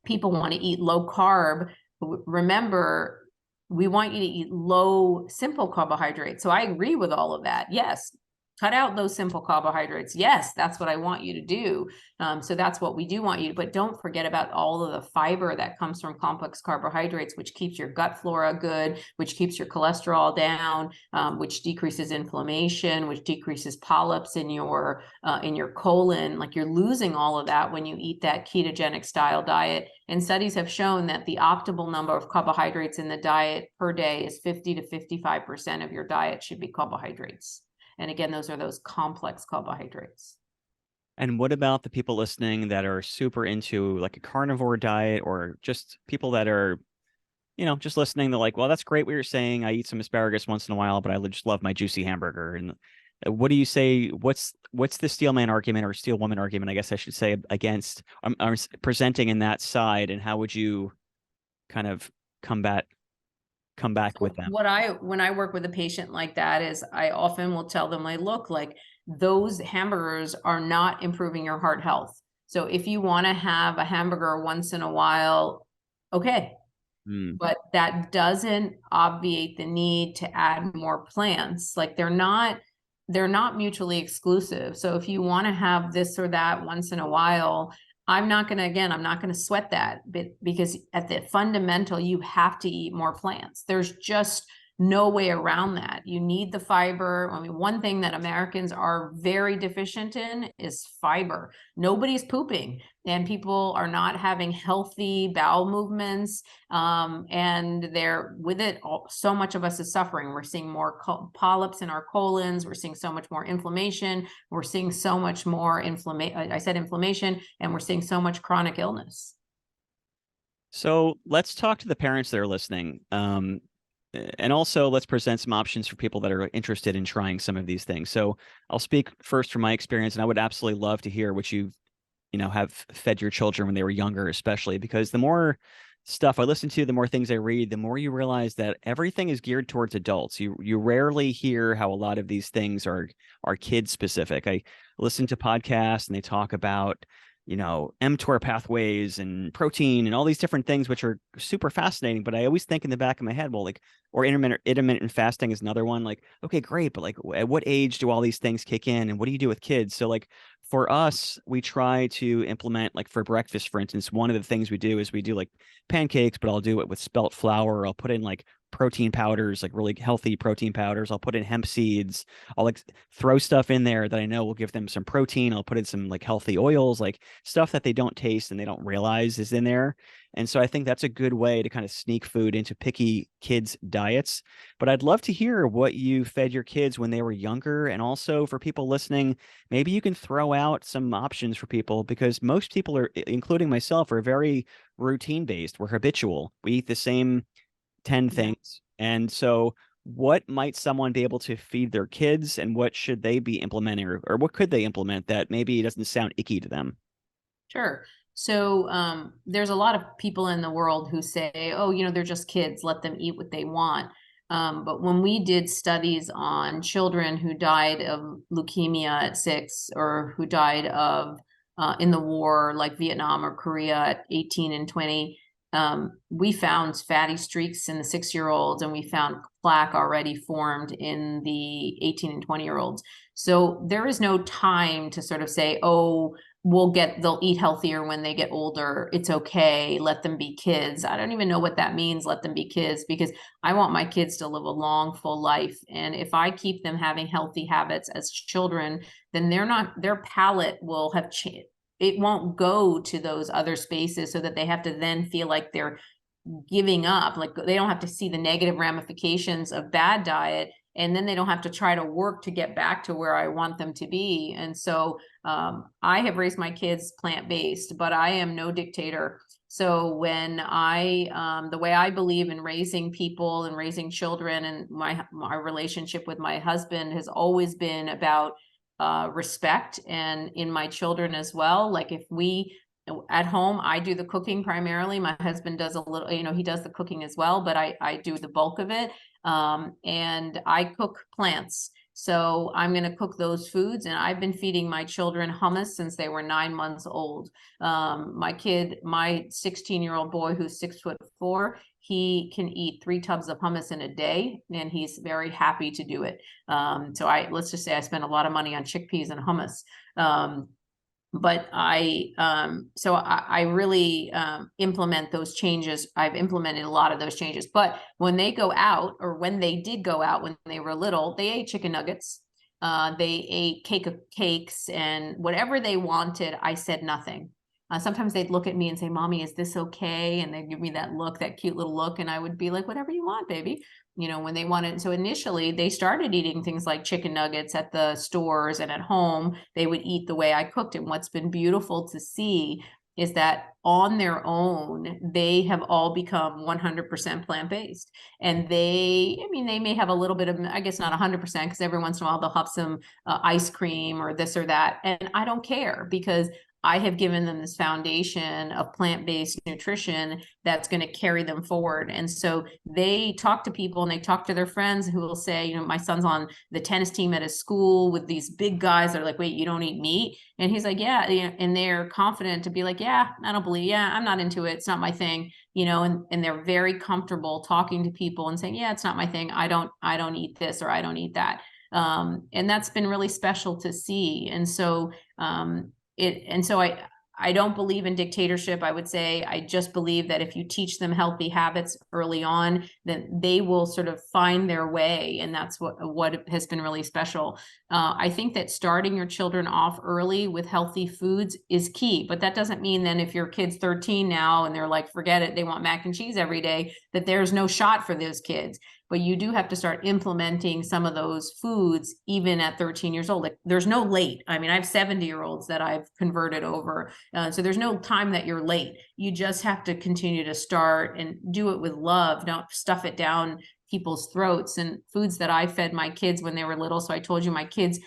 B: People want to eat low carb. Remember, we want you to eat low, simple carbohydrates. So I agree with all of that. Yes, cut out those simple carbohydrates. Yes, that's what I want you to do. So that's what we do want you to, but don't forget about all of the fiber that comes from complex carbohydrates, which keeps your gut flora good, which keeps your cholesterol down, which decreases inflammation, which decreases polyps in your colon. Like, you're losing all of that when you eat that ketogenic style diet. And studies have shown that the optimal number of carbohydrates in the diet per day is 50 to 55% of your diet should be carbohydrates. And again, those are those complex carbohydrates.
A: And what about the people listening that are super into like a carnivore diet, or just people that are, just listening? They're like, well, that's great what you're saying. I eat some asparagus once in a while, but I just love my juicy hamburger. And what do you say? What's the steel man argument, or steel woman argument, I guess I should say, against presenting in that side? And how would you kind of come back with them?
B: When I work with a patient like that, is I often will tell them, like, look, like, those hamburgers are not improving your heart health. So if you want to have a hamburger once in a while, okay. But that doesn't obviate the need to add more plants. Like, they're not mutually exclusive. So if you want to have this or that once in a while, I'm not going to sweat that, because at the fundamental, you have to eat more plants. There's just no way around that. You need the fiber. I mean, one thing that Americans are very deficient in is fiber. Nobody's pooping, and people are not having healthy bowel movements. And they're with it. So much of us is suffering. We're seeing more polyps in our colons. We're seeing so much more inflammation. We're seeing so much more inflammation, and we're seeing so much chronic illness.
A: So let's talk to the parents that are listening. And also, let's present some options for people that are interested in trying some of these things. So I'll speak first from my experience, and I would absolutely love to hear what you have fed your children when they were younger, especially because the more stuff I listen to, the more things I read, the more you realize that everything is geared towards adults. You rarely hear how a lot of these things are kid specific. I listen to podcasts and they talk about mTOR pathways and protein and all these different things, which are super fascinating. But I always think in the back of my head, well, like, or intermittent fasting is another one. Like, okay, great. But like, at what age do all these things kick in, and what do you do with kids? So like, for us, we try to implement, like, for breakfast, for instance, one of the things we do is we do like pancakes, but I'll do it with spelt flour. I'll put in like protein powders, like really healthy protein powders. I'll put in hemp seeds. I'll like throw stuff in there that I know will give them some protein. I'll put in some like healthy oils, like stuff that they don't taste and they don't realize is in there. And so I think that's a good way to kind of sneak food into picky kids' diets. But I'd love to hear what you fed your kids when they were younger. And also for people listening, maybe you can throw out some options for people, because most people are, including myself, are very routine based. We're habitual. We eat the same 10
B: Yeah.
A: things. And so what might someone be able to feed their kids, and what should they be implementing, or what could they implement that maybe doesn't sound icky to them?
B: Sure. So there's a lot of people in the world who say, oh, they're just kids, let them eat what they want. But when we did studies on children who died of leukemia at 6, or who died of in the war, like Vietnam or Korea at 18 and 20, we found fatty streaks in the 6-year-olds, and we found plaque already formed in the 18 and 20-year-olds. So there is no time to sort of say, oh, they'll eat healthier when they get older. It's okay. Let them be kids. I don't even know what that means. Let them be kids, because I want my kids to live a long, full life. And if I keep them having healthy habits as children, then their palate will have changed. It won't go to those other spaces, so that they have to then feel like they're giving up. Like they don't have to see the negative ramifications of bad diet, and then they don't have to try to work to get back to where I want them to be. And so I have raised my kids plant-based, but I am no dictator. So when the way I believe in raising people and raising children, and my relationship with my husband has always been about respect, and in my children as well. Like if we at home, I do the cooking primarily. My husband does a little, he does the cooking as well, but I do the bulk of it. And I cook plants. So I'm going to cook those foods. And I've been feeding my children hummus since they were 9 months old. My 16-year-old boy, who's 6'4", he can eat 3 tubs of hummus in a day, and he's very happy to do it. So let's just say I spend a lot of money on chickpeas and hummus. But I really implement those changes. I've implemented a lot of those changes. But when they go out, or when they did go out when they were little, they ate chicken nuggets. They ate cakes, and whatever they wanted, I said nothing. Sometimes they'd look at me and say, "Mommy, is this okay?" And they'd give me that look, that cute little look. And I would be like, "Whatever you want, baby." When they wanted. So initially they started eating things like chicken nuggets at the stores, and at home they would eat the way I cooked. And what's been beautiful to see is that on their own, they have all become 100% plant-based. And they may have a little bit of, I guess not 100%, because every once in a while they'll have some ice cream or this or that. And I don't care, because I have given them this foundation of plant-based nutrition that's going to carry them forward. And so they talk to people, and they talk to their friends who will say, my son's on the tennis team at his school with these big guys that are like, "Wait, you don't eat meat?" And he's like, "Yeah." And they're confident to be like, "Yeah, I don't believe, yeah, I'm not into it. It's not my thing." And they're very comfortable talking to people and saying, "Yeah, it's not my thing. I don't eat this, or I don't eat that." And that's been really special to see. And so, I don't believe in dictatorship. I would say I just believe that if you teach them healthy habits early on, then they will sort of find their way. And that's what has been really special. I think that starting your children off early with healthy foods is key. But that doesn't mean then if your kid's 13 now and they're like, forget it, they want mac and cheese every day, that there's no shot for those kids. But you do have to start implementing some of those foods even at 13 years old. Like, there's no late. I have 70-year-olds that I've converted over. So there's no time that you're late. You just have to continue to start and do it with love. Don't stuff it down people's throats. And foods that I fed my kids when they were little. So I told you my kids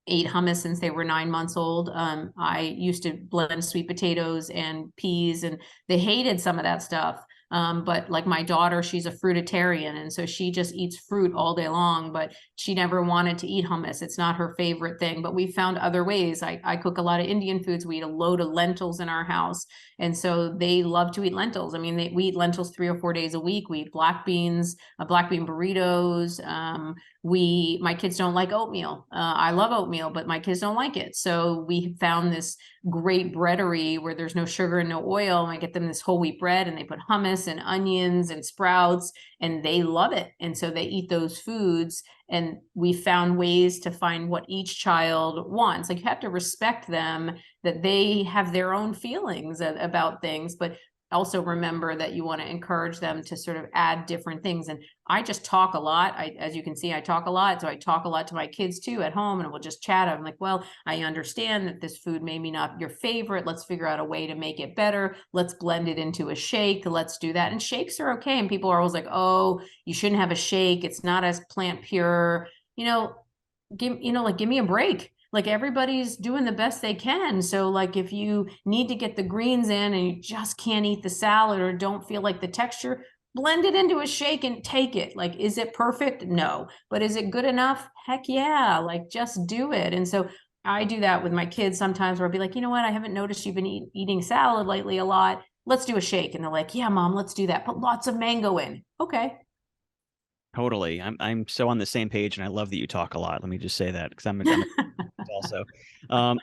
B: ate hummus since they were 9 months old. I used to blend sweet potatoes and peas, and they hated some of that stuff. But like my daughter, she's a fruitarian, and so she just eats fruit all day long, but she never wanted to eat hummus. It's not her favorite thing, but we found other ways. I cook a lot of Indian foods. We eat a load of lentils in our house. And so they love to eat lentils. We eat lentils 3 or 4 days a week. We eat black beans, black bean burritos. My kids don't like oatmeal. I love oatmeal, but my kids don't like it. So we found this great breadery where there's no sugar and no oil. And I get them this whole wheat bread, and they put hummus hummus and onions and sprouts, and they love it. And so they eat those foods. And we found ways to find what each child wants. Like, you have to respect them, that they have their own feelings about things, but also remember that you want to encourage them to sort of add different things. And I just talk a lot. As you can see, I talk a lot. So I talk a lot to my kids too at home, and we'll just chat. I'm like, well, I understand that this food may be not your favorite. Let's figure out a way to make it better. Let's blend it into a shake. Let's do that. And shakes are okay. And people are always like, oh, you shouldn't have a shake. It's not as plant pure. Give me a break. Like, everybody's doing the best they can. So like, if you need to get the greens in and you just can't eat the salad or don't feel like the texture, blend it into a shake and take it. Like, is it perfect? No. But is it good enough? Heck yeah. Like, just do it. And so I do that with my kids sometimes, where I'll be like, you know what? I haven't noticed you've been eating salad lately a lot. Let's do a shake. And they're like, yeah, mom, let's do that. Put lots of mango in. Okay.
A: Totally. I'm so on the same page, and I love that you talk a lot. Let me just say that, because I'm also.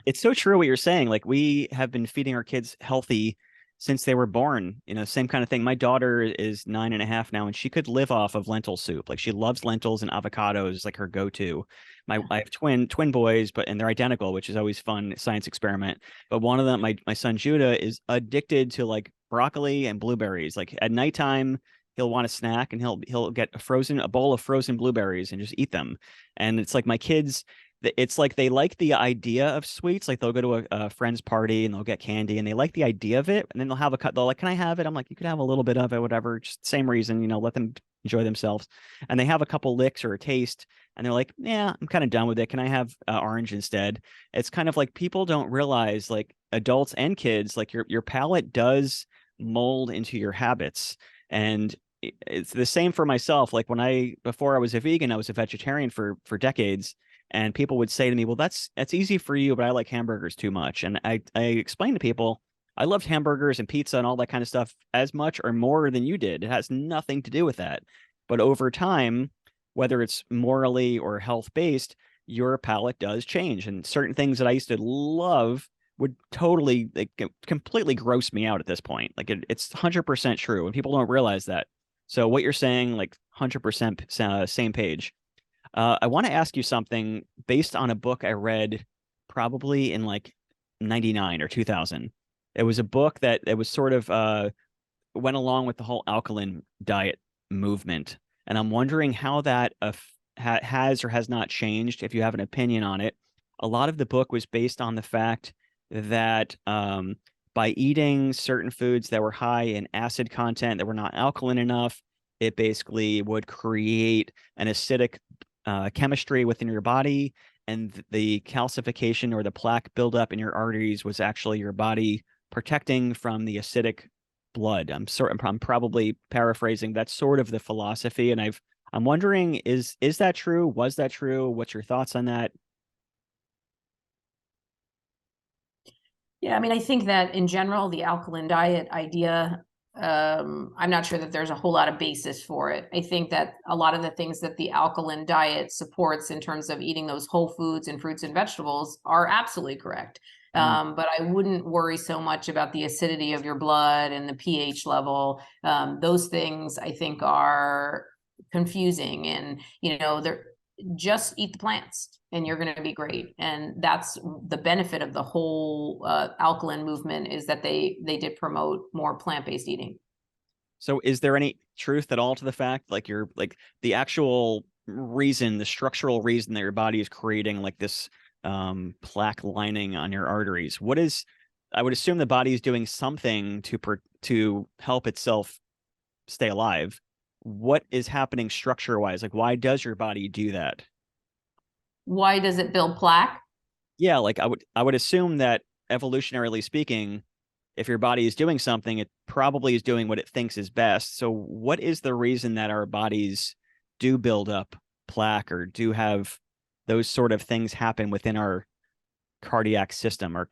A: It's so true what you're saying. Like, we have been feeding our kids healthy since they were born. Same kind of thing. My daughter is 9.5 now, and she could live off of lentil soup. Like, she loves lentils and avocados, like her go-to. I have twin boys, and they're identical, which is always fun science experiment. But one of them, my son Judah, is addicted to like broccoli and blueberries. Like, at nighttime, he'll want a snack, and he'll get a bowl of frozen blueberries and just eat them. And it's like, my kids, it's like they like the idea of sweets. Like, they'll go to a friend's party and they'll get candy, and they like the idea of it. And then they'll have they'll like, can I have it? I'm like, you could have a little bit of it, whatever. Just same reason, let them enjoy themselves. And they have a couple licks or a taste, and they're like, yeah, I'm kind of done with it. Can I have orange instead? It's kind of like, people don't realize, like, adults and kids, like, your palate does mold into your habits. And it's the same for myself. Like, before I was a vegan, I was a vegetarian for decades, and people would say to me, well, that's easy for you, but I like hamburgers too much. And I explained to people, I loved hamburgers and pizza and all that kind of stuff as much or more than you did. It has nothing to do with that. But over time, whether it's morally or health based, your palate does change. And certain things that I used to love would totally, like, completely gross me out at this point. Like, it's 100% true, and people don't realize that. So what you're saying, like, 100% same page. I want to ask you something based on a book I read probably in like 99 or 2000. It was a book that it was sort of went along with the whole alkaline diet movement. And I'm wondering how that has or has not changed, if you have an opinion on it. A lot of the book was based on the fact that by eating certain foods that were high in acid content, that were not alkaline enough, it basically would create an acidic chemistry within your body, and the calcification or the plaque buildup in your arteries was actually your body protecting from the acidic blood. I'm probably paraphrasing. That's sort of the philosophy, and I'm wondering, is that true? Was that true? What's your thoughts on that?
B: Yeah, I mean, I think that in general, the alkaline diet idea, I'm not sure that there's a whole lot of basis for it. I think that a lot of the things that the alkaline diet supports in terms of eating those whole foods and fruits and vegetables are absolutely correct. But I wouldn't worry so much about the acidity of your blood and the pH level. Those things I think are confusing, and they're just eat the plants and you're going to be great. And that's the benefit of the whole alkaline movement, is that they did promote more plant-based eating.
A: So is there any truth at all to the fact, like, you're like, the actual reason, the structural reason that your body is creating like this plaque lining on your arteries? I would assume the body is doing something to help itself stay alive. What is happening structure wise? Like, why does your body do that?
B: Why does it build plaque?
A: Yeah, like, I would assume that, evolutionarily speaking, if your body is doing something, it probably is doing what it thinks is best. So what is the reason that our bodies do build up plaque, or do have those sort of things happen within our cardiac system? Or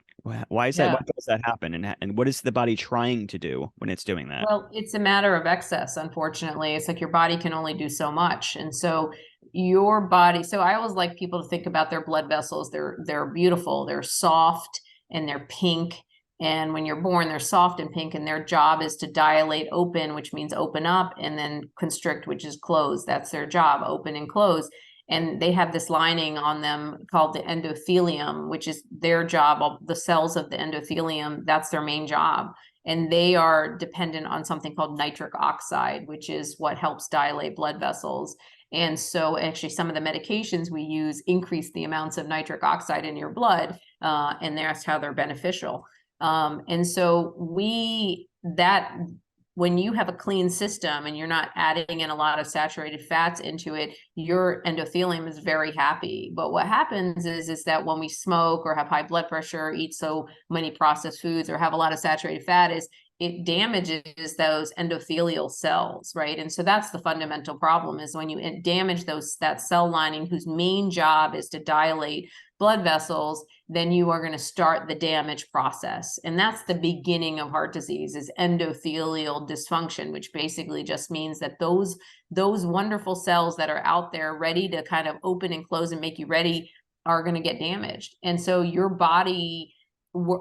A: why is that?
B: Yeah.
A: Why does that happen? And what is the body trying to do when it's doing that?
B: Well, it's a matter of excess, unfortunately. It's like your body can only do so much. And so your body, so I always like people to think about their blood vessels. They're beautiful, they're soft, and they're pink. And when you're born, they're soft and pink, and their job is to dilate open, which means open up, and then constrict, which is close. That's their job, open and close. And they have this lining on them called the endothelium, which is their job. The cells of the endothelium, that's their main job. And they are dependent on something called nitric oxide, which is what helps dilate blood vessels. And so actually some of the medications we use increase the amounts of nitric oxide in your blood, and that's how they're beneficial. And so when you have a clean system and you're not adding in a lot of saturated fats into it, your endothelium is very happy. But what happens is that when we smoke or have high blood pressure, eat so many processed foods, or have a lot of saturated fat, is it damages those endothelial cells, right? And so that's the fundamental problem, is when you damage that cell lining whose main job is to dilate blood vessels, then you are going to start the damage process. And that's the beginning of heart disease, is endothelial dysfunction, which basically just means that those wonderful cells that are out there ready to kind of open and close and make you ready are going to get damaged. And so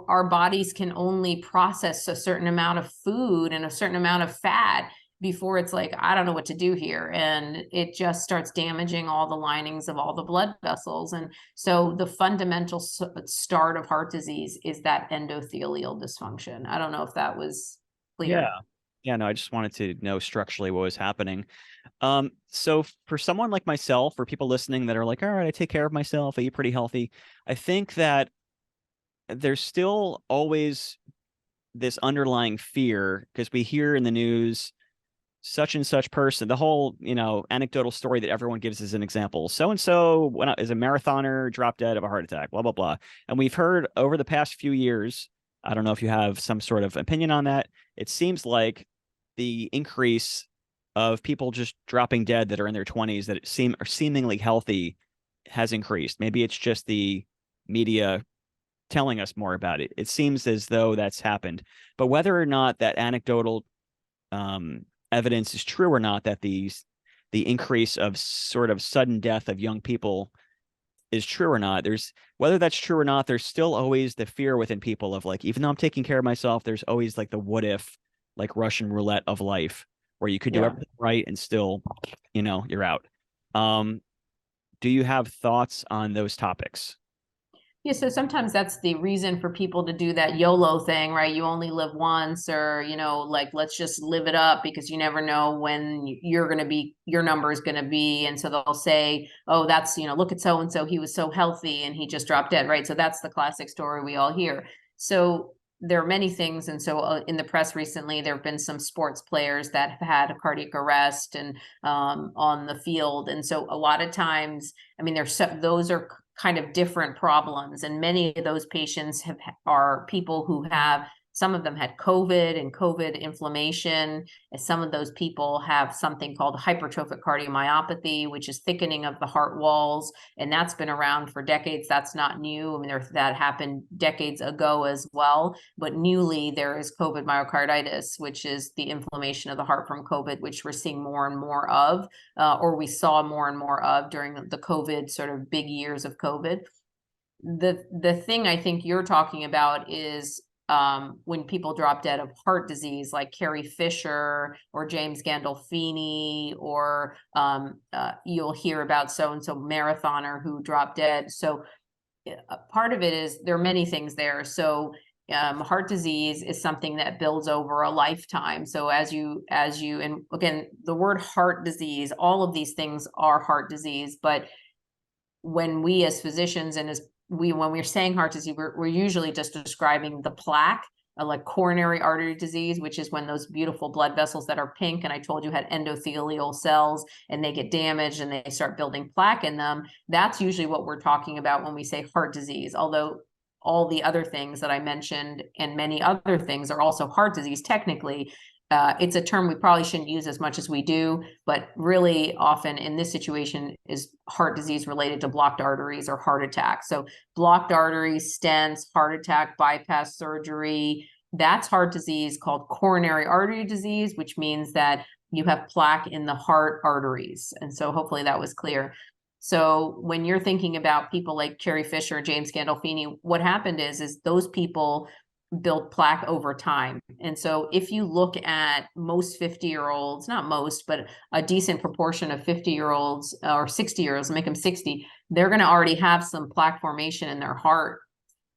B: our bodies can only process a certain amount of food and a certain amount of fat before it's like, I don't know what to do here. And it just starts damaging all the linings of all the blood vessels. And so the fundamental start of heart disease is that endothelial dysfunction. I don't know if that was clear.
A: Yeah. Yeah, no, I just wanted to know structurally what was happening. So for someone like myself, or people listening that are like, all right, I take care of myself, I eat pretty healthy, I think that there's still always this underlying fear, because we hear in the news such and such person, the whole, anecdotal story that everyone gives as an example. So-and-so is a marathoner, dropped dead of a heart attack, blah, blah, blah. And we've heard over the past few years, I don't know if you have some sort of opinion on that, it seems like the increase of people just dropping dead that are in their 20s that are seemingly healthy has increased. Maybe it's just the media telling us more about it. It seems as though that's happened. But whether or not that anecdotal evidence is true or not, that the increase of sort of sudden death of young people is true or not, whether that's true or not, there's still always the fear within people of like, even though I'm taking care of myself, there's always like the what if, like Russian roulette of life, where you could do everything right and still, you're out. Do you have thoughts on those topics?
B: Yeah, so sometimes that's the reason for people to do that YOLO thing, right? You only live once, or, like, let's just live it up, because you never know when your number is going to be. And so they'll say, oh, that's, look at so-and-so, he was so healthy and he just dropped dead, right? So that's the classic story we all hear. So there are many things. And so in the press recently, there have been some sports players that have had a cardiac arrest and on the field. And so a lot of times, I mean, those are kind of different problems. And many of those patients are people who have, some of them had COVID and COVID inflammation. And some of those people have something called hypertrophic cardiomyopathy, which is thickening of the heart walls. And that's been around for decades. That's not new. I mean, that happened decades ago as well. But newly, there is COVID myocarditis, which is the inflammation of the heart from COVID, which we're seeing more and more of, or we saw more and more of during the COVID sort of big years of COVID. The thing I think you're talking about is when people drop dead of heart disease, like Carrie Fisher or James Gandolfini, or you'll hear about so-and-so marathoner who dropped dead. So part of it is there are many things there. So heart disease is something that builds over a lifetime. So as you, and again, the word heart disease, all of these things are heart disease, but when we as physicians and when we're saying heart disease, we're usually just describing the plaque, like coronary artery disease, which is when those beautiful blood vessels that are pink, and I told you had endothelial cells, and they get damaged and they start building plaque in them. That's usually what we're talking about when we say heart disease, although all the other things that I mentioned and many other things are also heart disease technically. It's a term we probably shouldn't use as much as we do, but really often in this situation is heart disease related to blocked arteries or heart attack. So blocked arteries, stents, heart attack, bypass surgery, that's heart disease called coronary artery disease, which means that you have plaque in the heart arteries. And so hopefully that was clear. So when you're thinking about people like Carrie Fisher, James Gandolfini, what happened is those people, build plaque over time. And so if you look at most 50-year-olds, not most, but a decent proportion of 50-year-olds or 60-year-olds, make them 60, they're going to already have some plaque formation in their heart.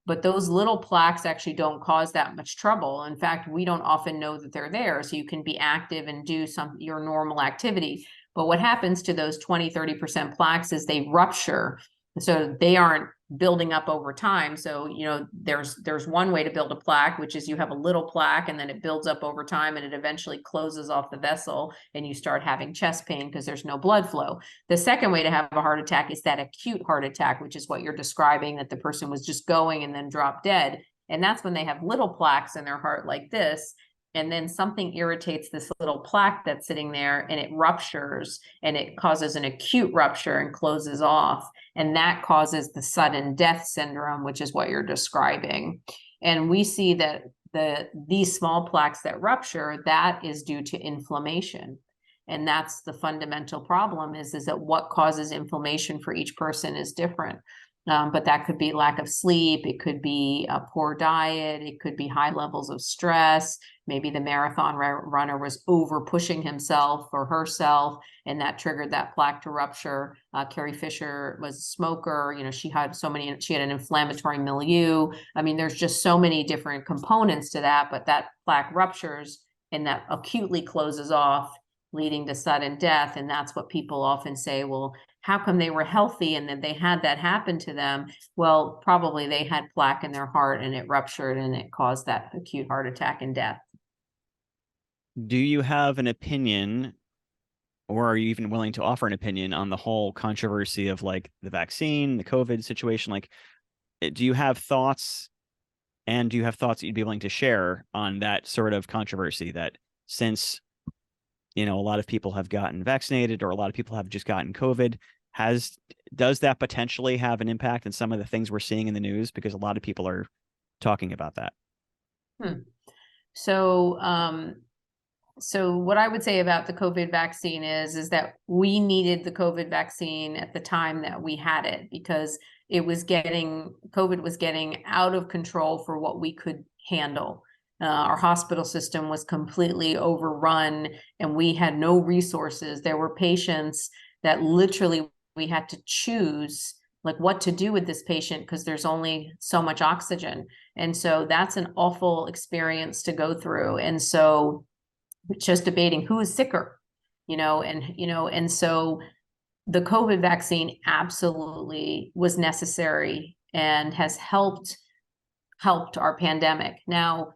B: But those little plaques actually don't cause that much trouble. In fact, we don't often know that they're there. So you can be active and do your normal activity. But what happens to those 20, 30% plaques is they rupture. So they aren't building up over time. So, there's one way to build a plaque, which is you have a little plaque and then it builds up over time and it eventually closes off the vessel and you start having chest pain because there's no blood flow. The second way to have a heart attack is that acute heart attack, which is what you're describing, that the person was just going and then dropped dead. And that's when they have little plaques in their heart like this. And then something irritates this little plaque that's sitting there and it ruptures and it causes an acute rupture and closes off. And that causes the sudden death syndrome, which is what you're describing. And we see that these small plaques that rupture, that is due to inflammation. And that's the fundamental problem is that what causes inflammation for each person is different. But that could be lack of sleep. It could be a poor diet. It could be high levels of stress. Maybe the marathon runner was over pushing himself or herself, and that triggered that plaque to rupture. Carrie Fisher was a smoker. She had an inflammatory milieu. I mean, there's just so many different components to that, but that plaque ruptures and that acutely closes off, leading to sudden death. And that's what people often say, well, how come they were healthy and then they had that happen to them? Well, probably they had plaque in their heart and it ruptured and it caused that acute heart attack and death.
A: Do you have an opinion, or are you even willing to offer an opinion on the whole controversy of like the vaccine, the COVID situation? Like, do you have thoughts, and do you have thoughts that you'd be willing to share on that sort of controversy, that since a lot of people have gotten vaccinated or a lot of people have just gotten COVID, does that potentially have an impact on some of the things we're seeing in the news? Because a lot of people are talking about that.
B: So what I would say about the COVID vaccine is that we needed the COVID vaccine at the time that we had it, because COVID was getting out of control for what we could handle. Our hospital system was completely overrun and we had no resources. There were patients that literally we had to choose like what to do with this patient because there's only so much oxygen. And so that's an awful experience to go through. And so it's just debating who is sicker, and so the COVID vaccine absolutely was necessary and has helped our pandemic. Now,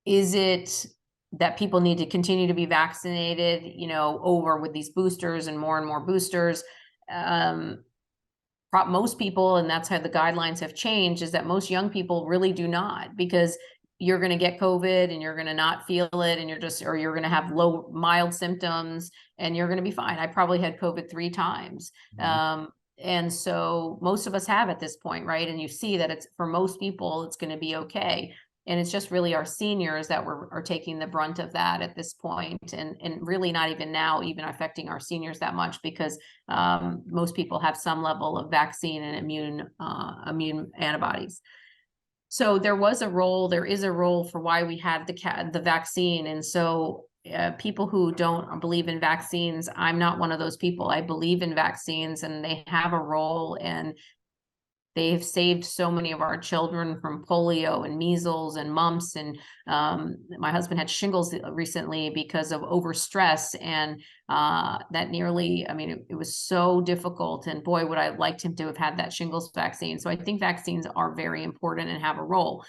B: is it that people need to continue to be vaccinated, over with these boosters and more boosters? Most people, and that's how the guidelines have changed, is that most young people really do not, because you're going to get COVID and you're going to not feel it, and you're going to have mild symptoms and you're going to be fine. I probably had COVID 3 times. And so most of us have at this point, right? And you see that it's, for most people, it's going to be okay. And it's just really our seniors that are taking the brunt of that at this point, and really not even now even affecting our seniors that much, because most people have some level of vaccine and immune antibodies. So there is a role for why we had the vaccine. And so people who don't believe in vaccines, I'm not one of those people. I believe in vaccines and they have a role, and they've saved so many of our children from polio and measles and mumps. And my husband had shingles recently because of overstress, and it was so difficult. And boy, would I liked him to have had that shingles vaccine. So I think vaccines are very important and have a role.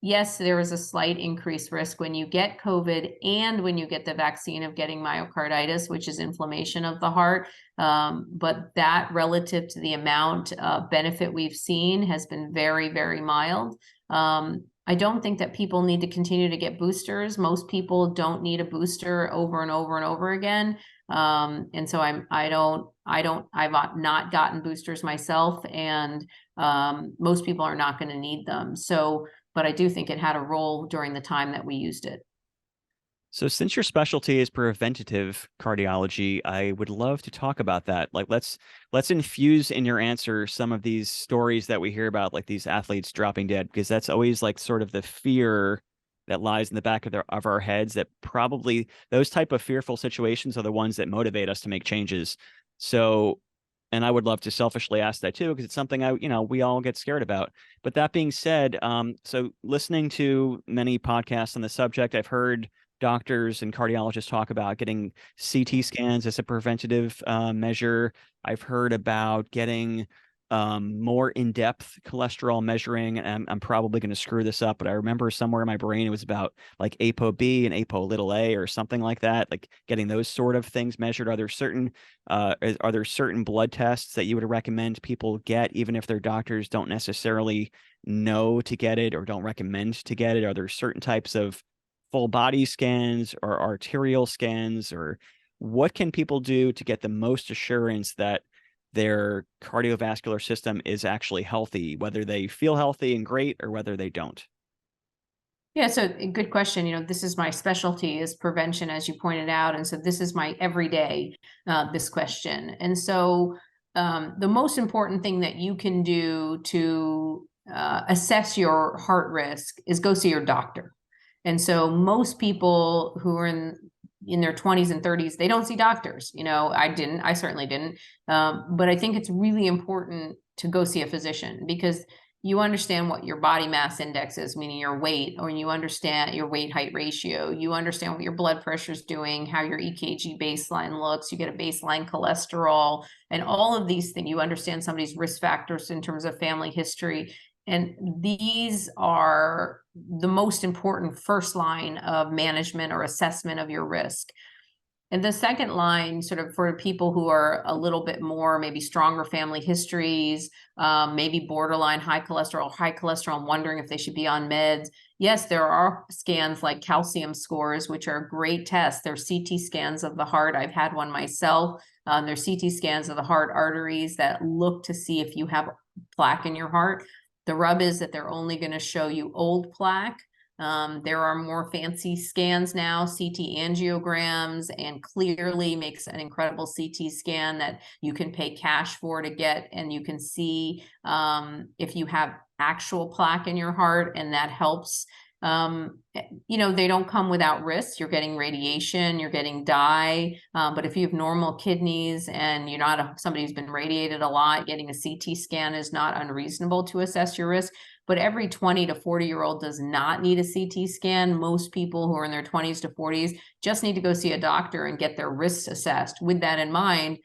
B: Yes, there is a slight increased risk when you get COVID and when you get the vaccine of getting myocarditis, which is inflammation of the heart. But that, relative to the amount of benefit we've seen, has been very, very mild. I don't think that people need to continue to get boosters. Most people don't need a booster over and over and over again. And so I've not gotten boosters myself, and most people are not going to need them. But I do think it had a role during the time that we used it.
A: So since your specialty is preventative cardiology, I would love to talk about that. Like let's infuse in your answer some of these stories that we hear about, like these athletes dropping dead, because that's always like sort of the fear that lies in the back of our heads, that probably those type of fearful situations are the ones that motivate us to make changes. So, and I would love to selfishly ask that too, because it's something we all get scared about. But that being said, so listening to many podcasts on the subject, I've heard doctors and cardiologists talk about getting CT scans as a preventative measure. I've heard about getting more in-depth cholesterol measuring. And I'm probably going to screw this up, but I remember somewhere in my brain it was about like ApoB and ApoA or something like that, like getting those sort of things measured. Are there certain blood tests that you would recommend people get, even if their doctors don't necessarily know to get it or don't recommend to get it? Are there certain types of full body scans or arterial scans, or what can people do to get the most assurance that their cardiovascular system is actually healthy, whether they feel healthy and great or whether they don't?
B: Yeah, so a good question. This is my specialty is prevention, as you pointed out. And so this is my everyday, this question. And so the most important thing that you can do to assess your heart risk is go see your doctor. And so most people who are in their 20s and 30s, they don't see doctors. I certainly didn't. But I think it's really important to go see a physician, because you understand what your body mass index is, meaning your weight, or you understand your weight height ratio. You understand what your blood pressure is doing, how your EKG baseline looks. You get a baseline cholesterol and all of these things. You understand somebody's risk factors in terms of family history. And these are the most important first line of management or assessment of your risk. And the second line, sort of for people who are a little bit more, maybe stronger family histories, maybe borderline high cholesterol, and wondering if they should be on meds. Yes, there are scans like calcium scores, which are great tests. They're CT scans of the heart. I've had one myself. They're CT scans of the heart arteries that look to see if you have plaque in your heart. The rub is that they're only going to show you old plaque. There are more fancy scans now, CT angiograms, and Clearly makes an incredible CT scan that you can pay cash for to get, and you can see if you have actual plaque in your heart, and that helps. They don't come without risks. You're getting radiation, you're getting dye, but if you have normal kidneys and you're not somebody who's been radiated a lot, getting a CT scan is not unreasonable to assess your risk. But every 20 to 40-year-old does not need a CT scan. Most people who are in their 20s to 40s just need to go see a doctor and get their risks assessed. With that in mind,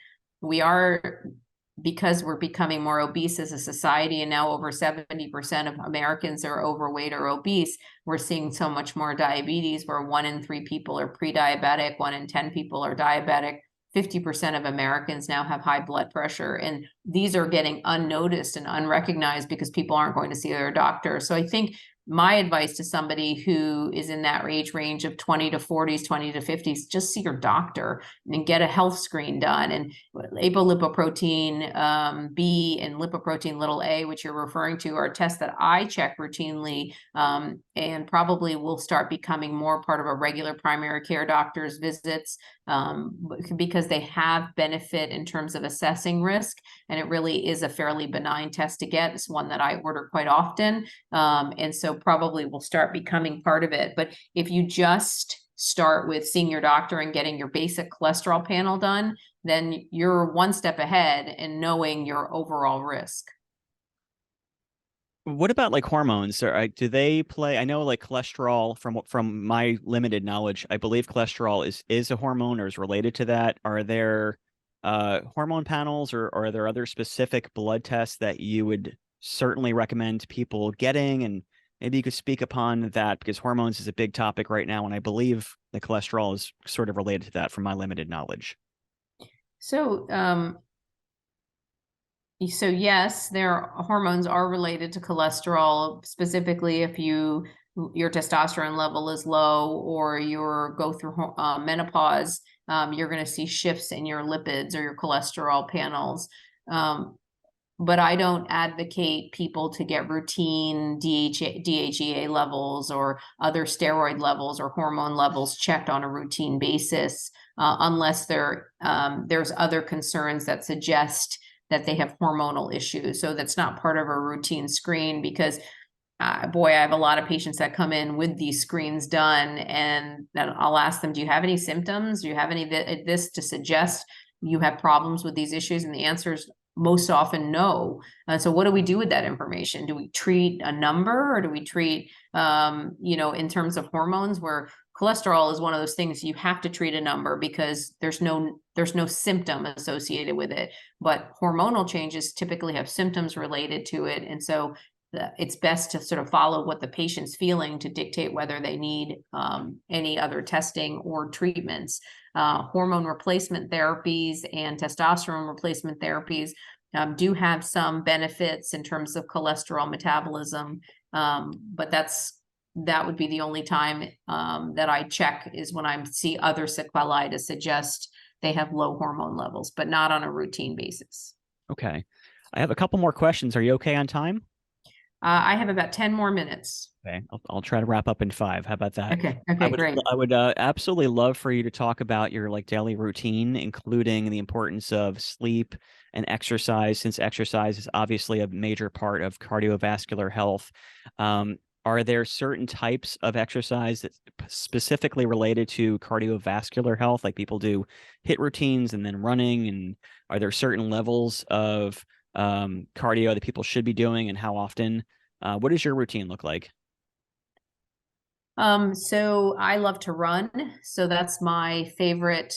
B: because we're becoming more obese as a society, and now over 70% of Americans are overweight or obese, we're seeing so much more diabetes, where 1 in 3 people are pre-diabetic, 1 in 10 people are diabetic. 50% of Americans now have high blood pressure, and these are getting unnoticed and unrecognized because people aren't going to see their doctor. So I think my advice to somebody who is in that age range of 20 to 40s, 20 to 50s, just see your doctor and get a health screen done. And apolipoprotein B and lipoprotein little a, which you're referring to, are tests that I check routinely, and probably will start becoming more part of a regular primary care doctor's visits, because they have benefit in terms of assessing risk. And it really is a fairly benign test to get. It's one that I order quite often. And so probably will start becoming part of it. But if you just start with seeing your doctor and getting your basic cholesterol panel done, then you're one step ahead in knowing your overall risk.
A: What about like hormones? Do they play? I know like cholesterol, from my limited knowledge, I believe cholesterol is a hormone or is related to that. Are there hormone panels, or are there other specific blood tests that you would certainly recommend people getting? And maybe you could speak upon that, because hormones is a big topic right now, and I believe the cholesterol is sort of related to that from my limited knowledge.
B: So, yes, hormones are related to cholesterol, specifically if your testosterone level is low, or you go through menopause, you're going to see shifts in your lipids or your cholesterol panels. but I don't advocate people to get routine DHEA levels or other steroid levels or hormone levels checked on a routine basis, unless there's other concerns that suggest that they have hormonal issues. So that's not part of a routine screen, because boy, I have a lot of patients that come in with these screens done, and then I'll ask them, do you have any symptoms? Do you have any of this to suggest you have problems with these issues? And the answer is most often no. So what do we do with that information? Do we treat a number, or do we treat, in terms of hormones, where cholesterol is one of those things you have to treat a number because there's no symptom associated with it. But hormonal changes typically have symptoms related to it. And so it's best to sort of follow what the patient's feeling to dictate whether they need any other testing or treatments. Hormone replacement therapies and testosterone replacement therapies do have some benefits in terms of cholesterol metabolism, but that would be the only time that I check, is when I see other sequelae to suggest they have low hormone levels, but not on a routine basis.
A: Okay. I have a couple more questions. Are you okay on time?
B: I have about 10 more minutes.
A: Okay, I'll try to wrap up in 5. How about that?
B: Okay, great.
A: I would absolutely love for you to talk about your daily routine, including the importance of sleep and exercise, since exercise is obviously a major part of cardiovascular health. Are there certain types of exercise that's specifically related to cardiovascular health, like people do HIIT routines and then running? And are there certain levels of cardio that people should be doing, and how often? What does your routine look like?
B: So I love to run. So that's my favorite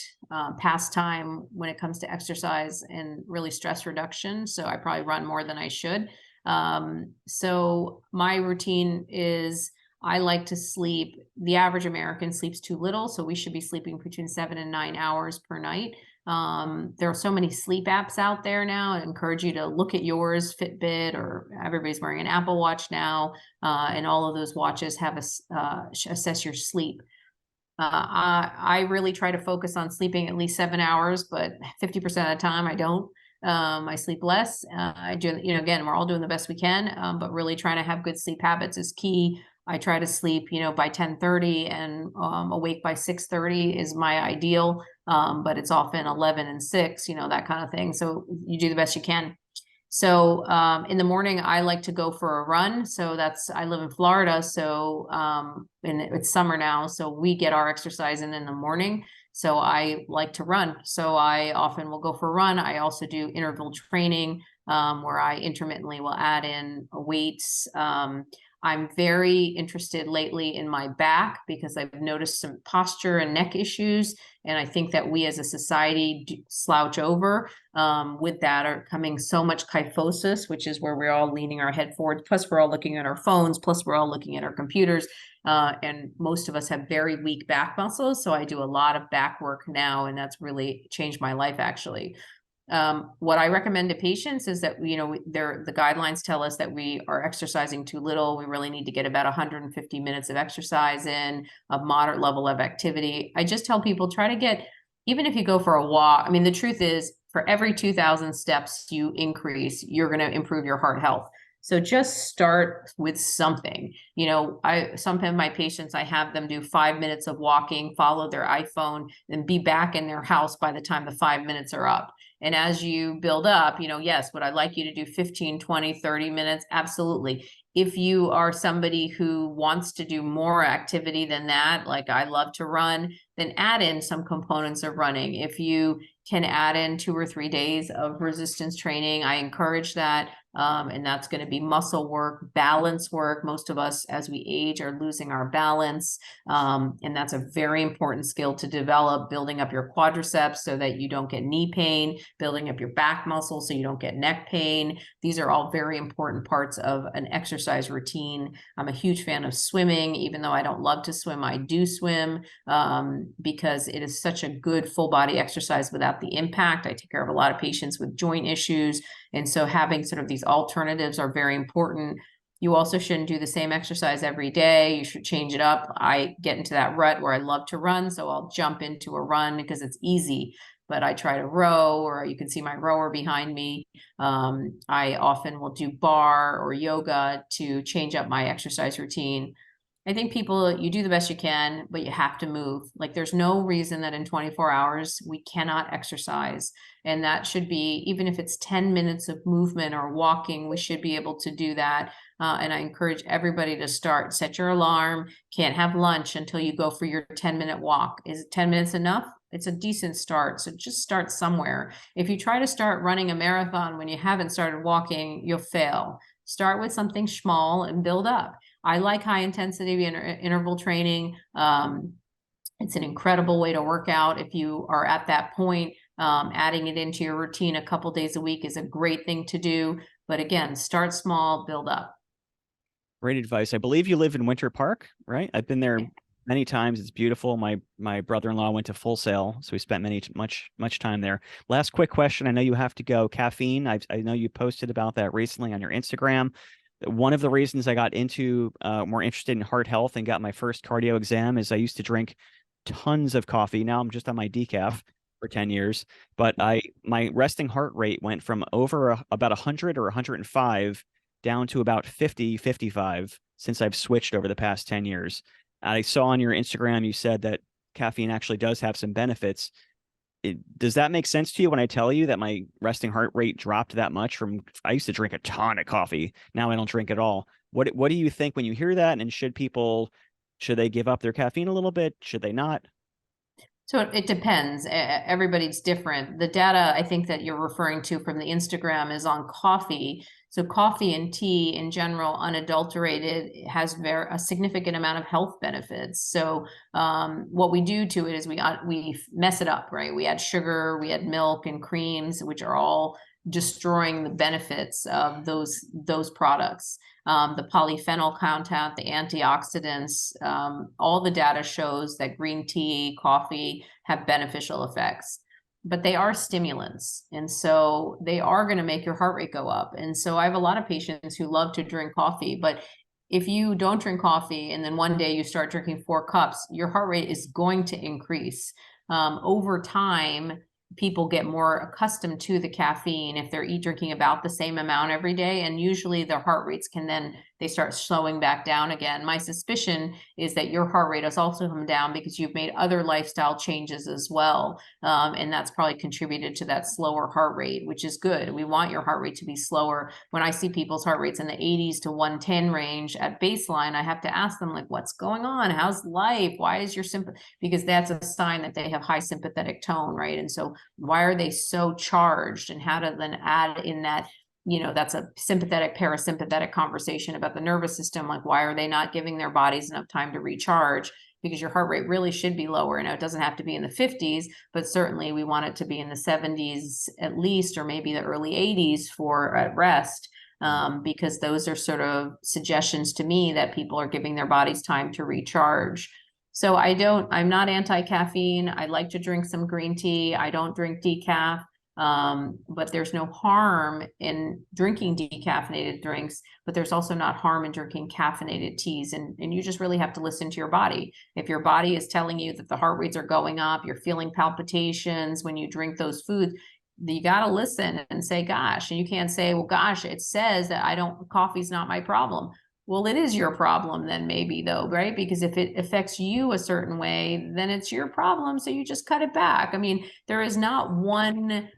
B: pastime when it comes to exercise and really stress reduction. So I probably run more than I should. So my routine is, I like to sleep. The average American sleeps too little, so we should be sleeping between 7 and 9 hours per night. There are so many sleep apps out there now. I encourage you to look at yours, Fitbit, or everybody's wearing an Apple Watch now, and all of those watches have assess your sleep. I really try to focus on sleeping at least 7 hours, but 50% of the time I don't. I sleep less. I do, again, we're all doing the best we can, but really trying to have good sleep habits is key. I try to sleep, by 10:30 and awake by 6:30 is my ideal. But it's often 11 and 6, that kind of thing. So you do the best you can. So in the morning, I like to go for a run. So I live in Florida. So and it's summer now. So we get our exercise in the morning. So I like to run. So I often will go for a run. I also do interval training where I intermittently will add in weights. I'm very interested lately in my back because I've noticed some posture and neck issues. And I think that we as a society slouch over with that, are coming so much kyphosis, which is where we're all leaning our head forward. Plus we're all looking at our phones. Plus we're all looking at our computers. And most of us have very weak back muscles. So I do a lot of back work now, and that's really changed my life, actually. What I recommend to patients is that, the guidelines tell us that we are exercising too little. We really need to get about 150 minutes of exercise in, a moderate level of activity. I just tell people, try to get, even if you go for a walk, the truth is, for every 2,000 steps you increase, you're going to improve your heart health. So just start with something. Some of my patients, I have them do 5 minutes of walking, follow their iPhone, and be back in their house by the time the 5 minutes are up. And as you build up, yes, would I like you to do 15, 20, 30 minutes? Absolutely. If you are somebody who wants to do more activity than that, like I love to run, then add in some components of running. If you can add in 2 or 3 days of resistance training, I encourage that. And that's going to be muscle work, balance work. Most of us, as we age, are losing our balance. And that's a very important skill to develop, building up your quadriceps so that you don't get knee pain, building up your back muscles so you don't get neck pain. These are all very important parts of an exercise routine. I'm a huge fan of swimming. Even though I don't love to swim, I do swim because it is such a good full body exercise without the impact. I take care of a lot of patients with joint issues. And so having sort of these alternatives are very important. You also shouldn't do the same exercise every day. You should change it up. I get into that rut where I love to run, so I'll jump into a run because it's easy. but I try to row, or you can see my rower behind me. I often will do bar or yoga to change up my exercise routine. I think people, you do the best you can, but you have to move. Like there's no reason that in 24 hours we cannot exercise. And that should be, even if it's 10 minutes of movement or walking, we should be able to do that. And I encourage everybody to start. Set your alarm. Can't have lunch until you go for your 10-minute walk. Is 10 minutes enough? It's a decent start. So just start somewhere. If you try to start running a marathon when you haven't started walking, you'll fail. Start with something small and build up. I like high intensity interval training. It's an incredible way to work out. If you are at that point, adding it into your routine a couple days a week is a great thing to do. But again, start small, build up.
A: Great advice. I believe you live in Winter Park, right? I've been there many times. It's beautiful. My brother-in-law went to Full Sail, so we spent much time there. Last quick question. I know you have to go. Caffeine. I know you posted about that recently on your Instagram. One of the reasons I got more interested in heart health and got my first cardio exam is I used to drink tons of coffee. Now I'm just on my decaf for 10 years, but my resting heart rate went from about 100 or 105 down to about 50, 55 since I've switched over the past 10 years. I saw on your Instagram, you said that caffeine actually does have some benefits. Does that make sense to you when I tell you that my resting heart rate dropped that much I used to drink a ton of coffee. Now I don't drink at all. What do you think when you hear that? And should they give up their caffeine a little bit? Should they not?
B: So it depends. Everybody's different. The data I think that you're referring to from the Instagram is on coffee. So coffee and tea in general, unadulterated, has a significant amount of health benefits. So what we do to it is we mess it up, right? We add sugar, we add milk and creams, which are all destroying the benefits of those products. The polyphenol content, the antioxidants, all the data shows that green tea, coffee have beneficial effects, but they are stimulants. And so they are going to make your heart rate go up. And so I have a lot of patients who love to drink coffee, but if you don't drink coffee and then one day you start drinking 4 cups, your heart rate is going to increase. Over time, people get more accustomed to the caffeine if they're drinking about the same amount every day. And usually their heart rates they start slowing back down again. My suspicion is that your heart rate has also come down because you've made other lifestyle changes as well. And that's probably contributed to that slower heart rate, which is good. We want your heart rate to be slower. When I see people's heart rates in the 80s to 110 range at baseline, I have to ask them, like, what's going on? How's life? Why is your because that's a sign that they have high sympathetic tone, right? And so why are they so charged, and how to then add in that, that's a sympathetic parasympathetic conversation about the nervous system. Like, why are they not giving their bodies enough time to recharge? Because your heart rate really should be lower. Now, it doesn't have to be in the 50s, but certainly we want it to be in the 70s at least, or maybe the early 80s for at rest. Because those are sort of suggestions to me that people are giving their bodies time to recharge. So I'm not anti-caffeine. I like to drink some green tea. I don't drink decaf, but there's no harm in drinking decaffeinated drinks, but there's also not harm in drinking caffeinated teas. And you just really have to listen to your body. If your body is telling you that the heart rates are going up, you're feeling palpitations when you drink those foods, you got to listen and say, gosh, and you can't say, well, gosh, it says that coffee's not my problem. Well, it is your problem then, maybe, though, right? Because if it affects you a certain way, then it's your problem. So you just cut it back. I mean, there is not one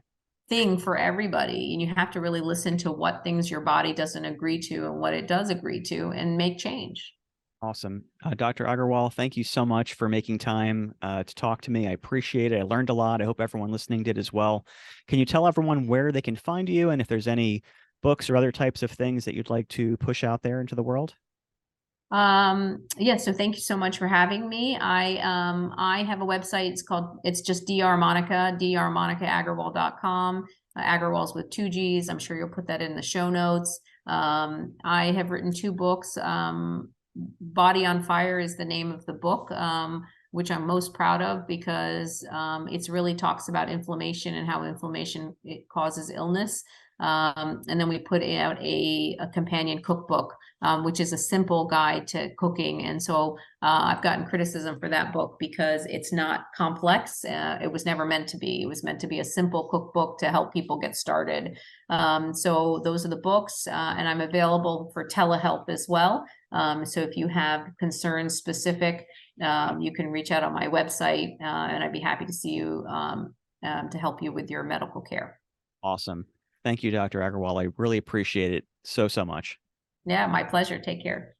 B: thing for everybody, and you have to really listen to what things your body doesn't agree to and what it does agree to, and make change.
A: Awesome. Dr. Aggarwal, thank you so much for making time to talk to me. I appreciate it. I learned a lot. I hope everyone listening did as well. Can you tell everyone where they can find you, and if there's any books or other types of things that you'd like to push out there into the world?
B: Yeah, so thank you so much for having me. I have a website. It's just drmonica.aggarwal.com. Aggarwal's with 2 G's. I'm sure you'll put that in the show notes. I have written 2 books. Body on Fire is the name of the book, which I'm most proud of because it really talks about inflammation and how inflammation causes illness. And then we put out a companion cookbook, which is a simple guide to cooking. And so I've gotten criticism for that book because it's not complex. It was never meant to be. It was meant to be a simple cookbook to help people get started. So those are the books, and I'm available for telehealth as well. So if you have concerns specific, you can reach out on my website, and I'd be happy to see you to help you with your medical care.
A: Awesome. Thank you, Dr. Aggarwal. I really appreciate it so much.
B: Yeah, my pleasure. Take care.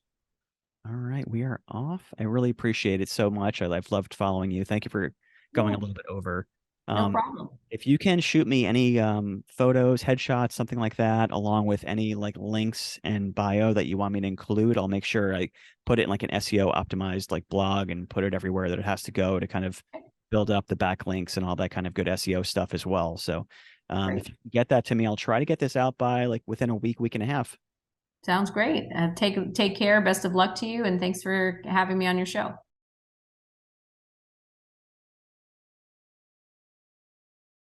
A: All right, we are off. I really appreciate it so much. I've loved following you. Thank you for going
B: Yeah,
A: a little bit over.
B: no problem.
A: If you can shoot me any photos, headshots, something like that, along with any like links and bio that you want me to include, I'll make sure I put it in like an SEO optimized like blog and put it everywhere that it has to go to kind of build up the backlinks and all that kind of good SEO stuff as well. So if you can get that to me, I'll try to get this out by like within a week and a half.
B: Sounds great. Take care. Best of luck to you, and thanks for having me on your show.